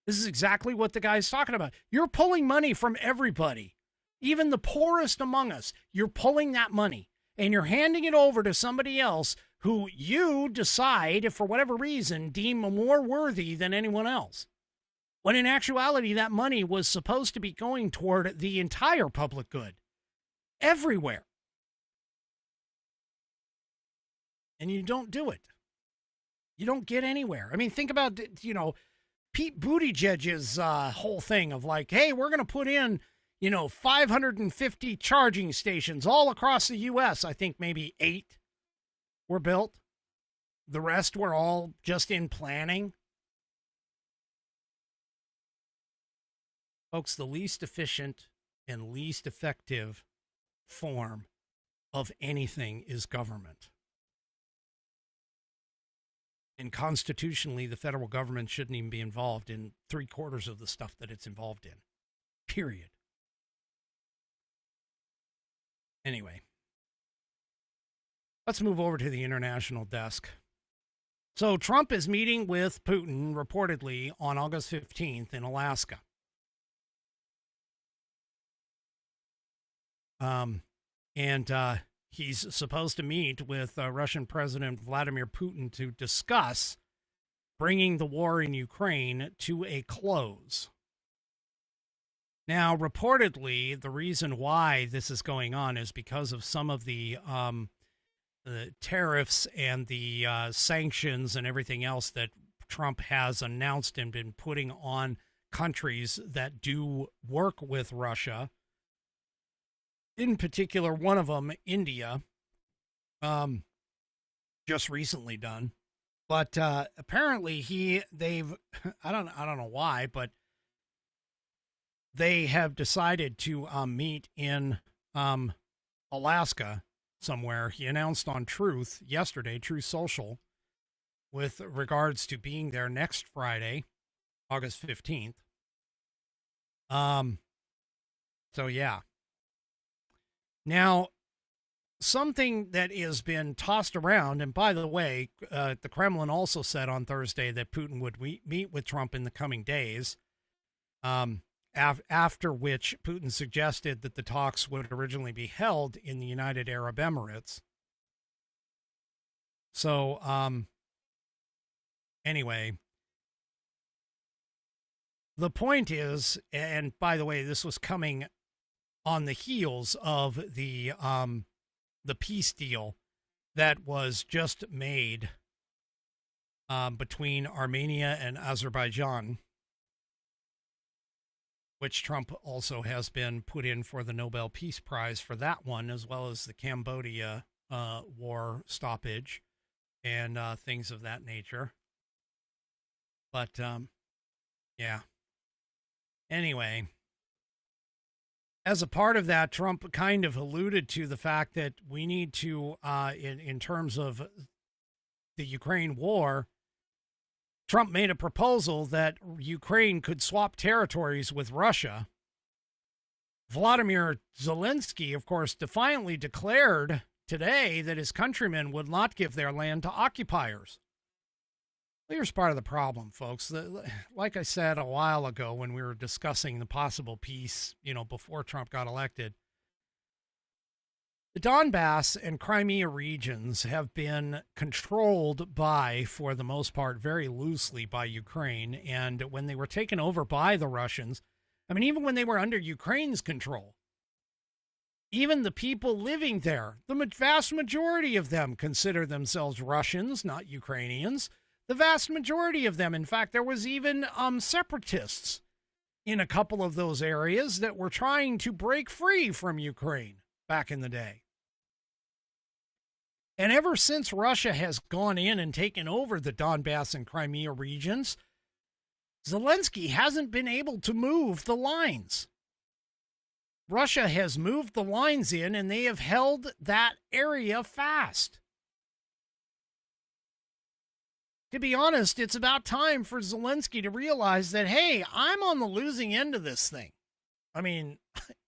This is exactly what the guy's talking about. You're pulling money from everybody. Even the poorest among us, you're pulling that money and you're handing it over to somebody else who you decide, for whatever reason, deem more worthy than anyone else. When in actuality, that money was supposed to be going toward the entire public good, everywhere. And you don't do it. You don't get anywhere. I mean, think about, Pete Buttigieg's whole thing of like, hey, we're going to put in 550 charging stations all across the U.S. I think maybe 8 were built. The rest were all just in planning. Folks, the least efficient and least effective form of anything is government. And constitutionally, the federal government shouldn't even be involved in 3/4 of the stuff that it's involved in. Period. Anyway, let's move over to the international desk. So Trump is meeting with Putin reportedly on August 15th in Alaska. And he's supposed to meet with Russian President Vladimir Putin to discuss bringing the war in Ukraine to a close. Now, reportedly, the reason why this is going on is because of some of the tariffs and the sanctions and everything else that Trump has announced and been putting on countries that do work with Russia. In particular, one of them, India, just recently done. But apparently they've I don't know why, but they have decided to meet in Alaska somewhere. He announced on Truth yesterday, Truth Social, with regards to being there next Friday, August 15th. So yeah. Now, something that has been tossed around, and by the way, the Kremlin also said on Thursday that Putin would meet with Trump in the coming days, after which Putin suggested that the talks would originally be held in the United Arab Emirates. So, anyway, the point is, and by the way, this was coming on the heels of the peace deal that was just made between Armenia and Azerbaijan, which Trump also has been put in for the Nobel Peace Prize for that one, as well as the Cambodia war stoppage and things of that nature. But, yeah. Anyway, as a part of that, Trump kind of alluded to the fact that we need to, in terms of the Ukraine war, Trump made a proposal that Ukraine could swap territories with Russia. Vladimir Zelensky, of course, defiantly declared today that his countrymen would not give their land to occupiers. Here's part of the problem, folks. Like I said a while ago when we were discussing the possible peace, before Trump got elected, the Donbass and Crimea regions have been controlled by, for the most part, very loosely by Ukraine. And when they were taken over by the Russians, even when they were under Ukraine's control, even the people living there, the vast majority of them consider themselves Russians, not Ukrainians. The vast majority of them. In fact, there was even separatists in a couple of those areas that were trying to break free from Ukraine back in the day. And ever since Russia has gone in and taken over the Donbass and Crimea regions, Zelensky hasn't been able to move the lines. Russia has moved the lines in, and they have held that area fast. To be honest, it's about time for Zelensky to realize that, hey, I'm on the losing end of this thing.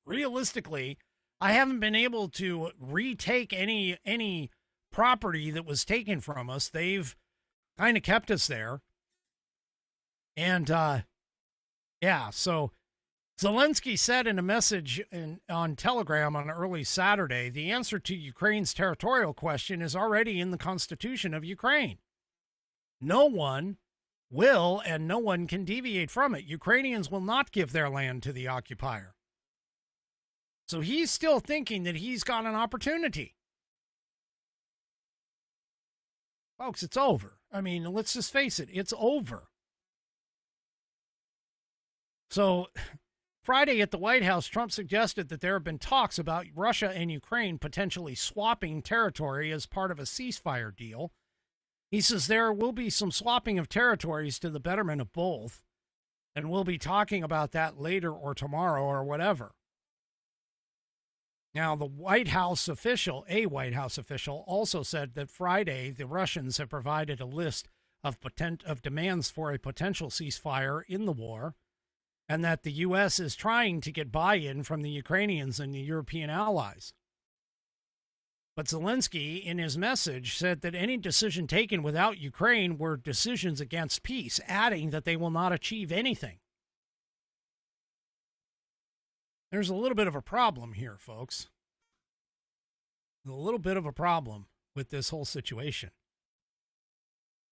Realistically, I haven't been able to retake any property that was taken from us. They've kind of kept us there. And, so Zelensky said in a message on Telegram on early Saturday, the answer to Ukraine's territorial question is already in the Constitution of Ukraine. No one will, and no one can deviate from it. Ukrainians will not give their land to the occupier. So he's still thinking that he's got an opportunity. Folks, it's over. Let's just face it. It's over. So Friday at the White House, Trump suggested that there have been talks about Russia and Ukraine potentially swapping territory as part of a ceasefire deal. He says there will be some swapping of territories to the betterment of both, and we'll be talking about that later or tomorrow or whatever. Now, a White House official also said that Friday the Russians have provided a list of demands for a potential ceasefire in the war, and that the U.S. is trying to get buy-in from the Ukrainians and the European allies. But Zelensky, in his message, said that any decision taken without Ukraine were decisions against peace, adding that they will not achieve anything. There's a little bit of a problem here, folks. A little bit of a problem with this whole situation.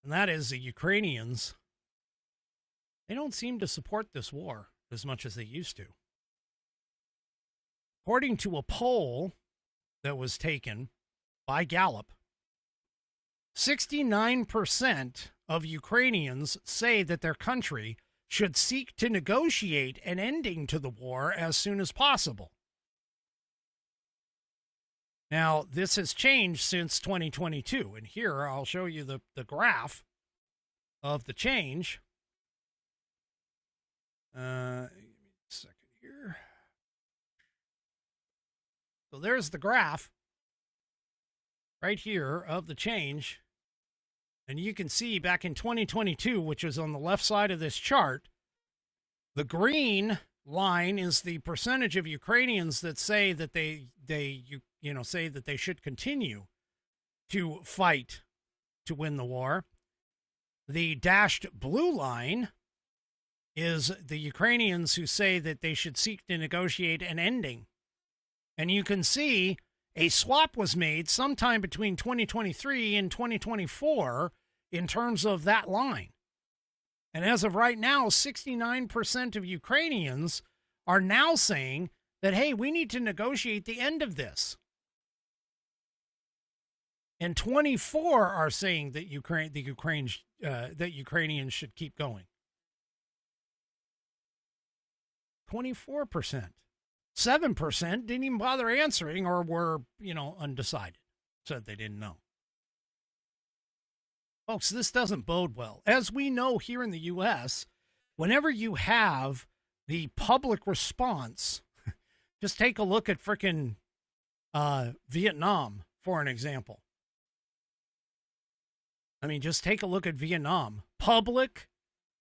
And that is the Ukrainians, they don't seem to support this war as much as they used to. According to a poll that was taken by Gallup, 69% of Ukrainians say that their country should seek to negotiate an ending to the war as soon as possible. Now, this has changed since 2022, and here I'll show you the graph of the change. Give me a second here. So there's the graph right here of the change. And you can see back in 2022, which is on the left side of this chart, the green line is the percentage of Ukrainians that say that they say that they should continue to fight to win the war. The dashed blue line is the Ukrainians who say that they should seek to negotiate an ending. And you can see a swap was made sometime between 2023 and 2024 in terms of that line. And as of right now, 69% of Ukrainians are now saying that, hey, we need to negotiate the end of this. And 24 are saying that that Ukrainians should keep going. 24%. 7% didn't even bother answering or were, undecided. Said they didn't know. Folks, this doesn't bode well. As we know here in the U.S., whenever you have the public response, just take a look at frickin' Vietnam, for an example. I mean, just take a look at Vietnam. Public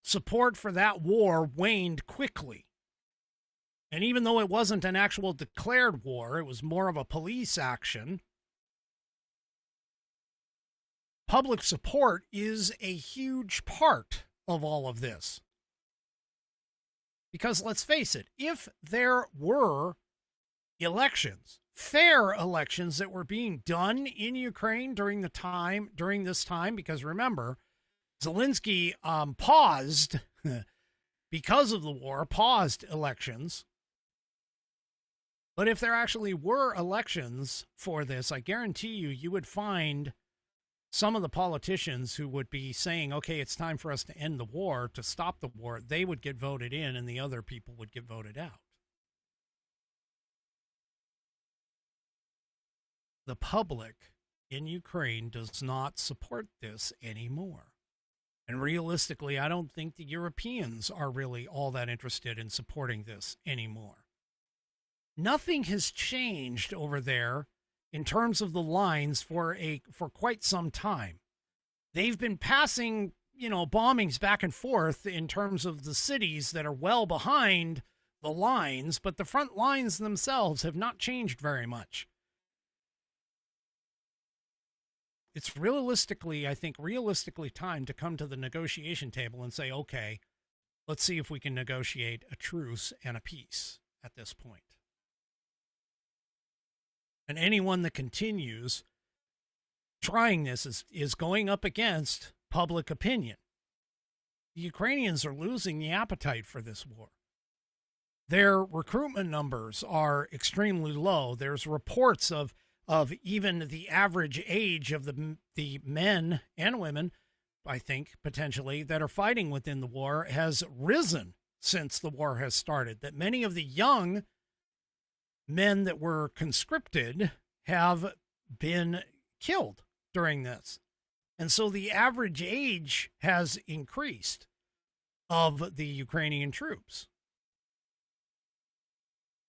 support for that war waned quickly. And even though it wasn't an actual declared war, it was more of a police action. Public support is a huge part of all of this. Because let's face it, if there were elections, fair elections that were being done in Ukraine during this time, because remember, Zelensky paused because of the war, paused elections. But if there actually were elections for this, I guarantee you would find some of the politicians who would be saying, okay, it's time for us to end the war, to stop the war. They would get voted in and the other people would get voted out. The public in Ukraine does not support this anymore. And realistically, I don't think the Europeans are really all that interested in supporting this anymore. Nothing has changed over there in terms of the lines for quite some time. They've been passing, bombings back and forth in terms of the cities that are well behind the lines, but the front lines themselves have not changed very much. It's realistically time to come to the negotiation table and say, okay, let's see if we can negotiate a truce and a peace at this point. And anyone that continues trying this is going up against public opinion. The Ukrainians are losing the appetite for this war. Their recruitment numbers are extremely low. There's reports of even the average age of the men and women, I think, potentially, that are fighting within the war has risen since the war has started. That many of the young men that were conscripted have been killed during this. And so the average age has increased of the Ukrainian troops.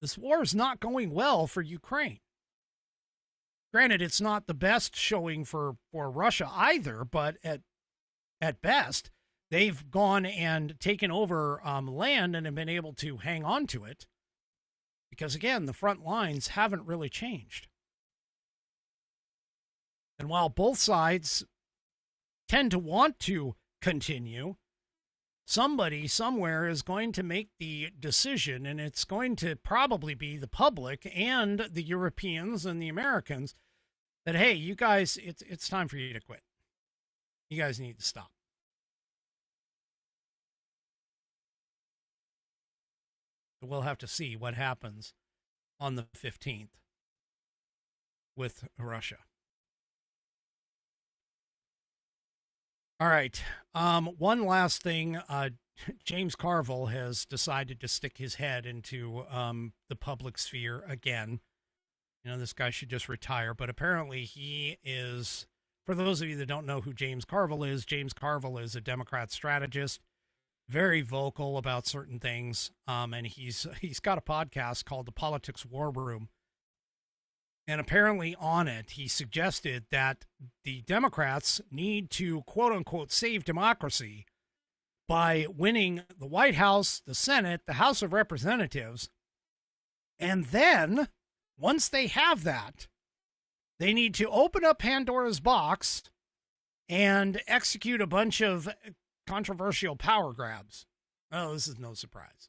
This war is not going well for Ukraine. Granted, it's not the best showing for Russia either, but at best, they've gone and taken over land and have been able to hang on to it. Because, again, the front lines haven't really changed. And while both sides tend to want to continue, somebody somewhere is going to make the decision, and it's going to probably be the public and the Europeans and the Americans, that, hey, you guys, it's time for you to quit. You guys need to stop. We'll have to see what happens on the 15th with Russia. All right. One last thing. James Carville has decided to stick his head into the public sphere again. You know, this guy should just retire. But apparently he is, for those of you that don't know who James Carville is a Democrat strategist, very vocal about certain things. And he's got a podcast called The Politics War Room. And apparently on it, he suggested that the Democrats need to, quote unquote, save democracy by winning the White House, the Senate, the House of Representatives. And then, once they have that, they need to open up Pandora's box and execute a bunch of controversial power grabs. Oh, this is no surprise.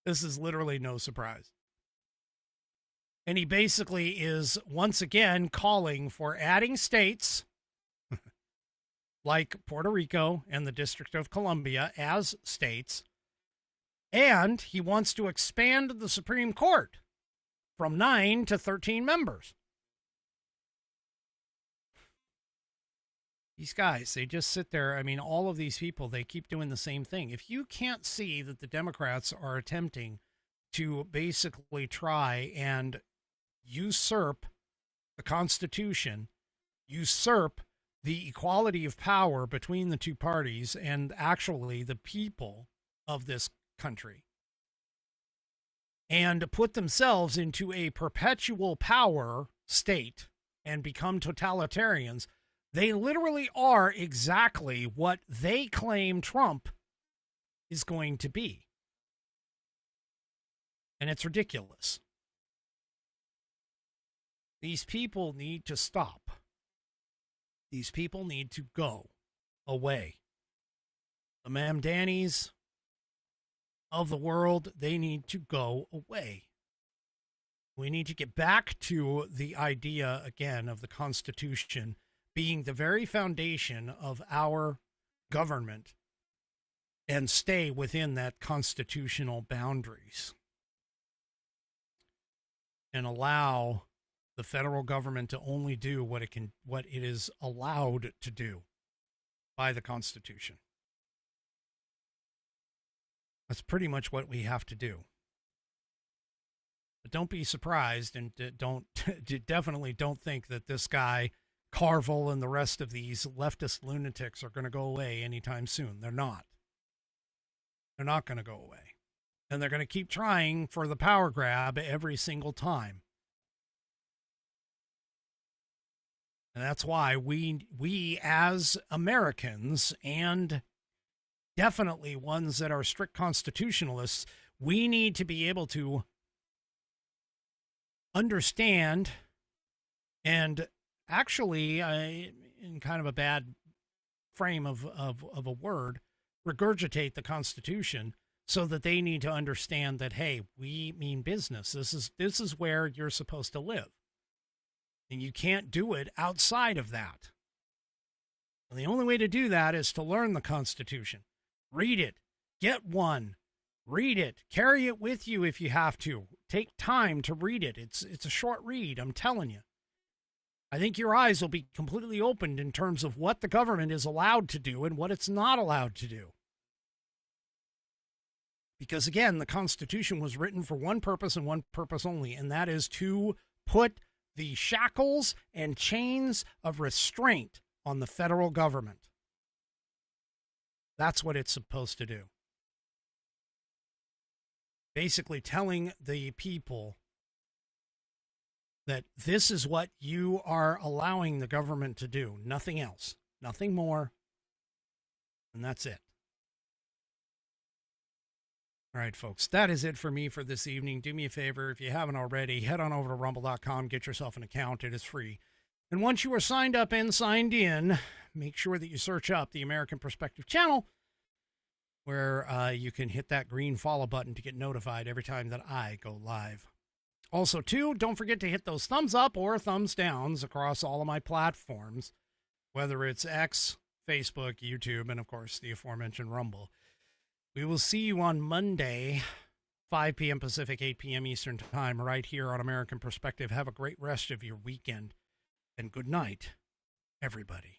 This is literally no surprise. And he basically is once again calling for adding states like Puerto Rico and the District of Columbia as states. And he wants to expand the Supreme Court from 9 to 13 members. These guys, they just sit there. I mean, all of these people, they keep doing the same thing. If you can't see that the Democrats are attempting to basically try and usurp the Constitution, usurp the equality of power between the two parties and actually the people of this country, and put themselves into a perpetual power state and become totalitarians, they literally are exactly what they claim Trump is going to be. And it's ridiculous. These people need to stop. These people need to go away. The Mamdanis of the world, they need to go away. We need to get back to the idea, again, of the Constitution being the very foundation of our government and stay within that constitutional boundaries and allow the federal government to only do what it is allowed to do by the Constitution. That's pretty much what we have to do. But don't be surprised, and definitely don't think that this guy Carville and the rest of these leftist lunatics are going to go away anytime soon. They're not. They're not going to go away. And they're going to keep trying for the power grab every single time. And that's why we as Americans, and definitely ones that are strict constitutionalists, we need to be able to understand and actually, in kind of a bad frame of a word, regurgitate the Constitution so that they need to understand that, hey, we mean business. This is where you're supposed to live. And you can't do it outside of that. And the only way to do that is to learn the Constitution. Read it. Get one. Read it. Carry it with you if you have to. Take time to read it. It's a short read, I'm telling you. I think your eyes will be completely opened in terms of what the government is allowed to do and what it's not allowed to do. Because again, the Constitution was written for one purpose and one purpose only, and that is to put the shackles and chains of restraint on the federal government. That's what it's supposed to do. Basically telling the people that this is what you are allowing the government to do. Nothing else. Nothing more. And that's it. All right, folks, that is it for me for this evening. Do me a favor, if you haven't already, head on over to rumble.com, get yourself an account. It is free. And once you are signed up and signed in, make sure that you search up the American Perspective channel, where you can hit that green follow button to get notified every time that I go live. Also, too, don't forget to hit those thumbs up or thumbs downs across all of my platforms, whether it's X, Facebook, YouTube, and, of course, the aforementioned Rumble. We will see you on Monday, 5 p.m. Pacific, 8 p.m. Eastern Time, right here on American Perspective. Have a great rest of your weekend, and good night, everybody.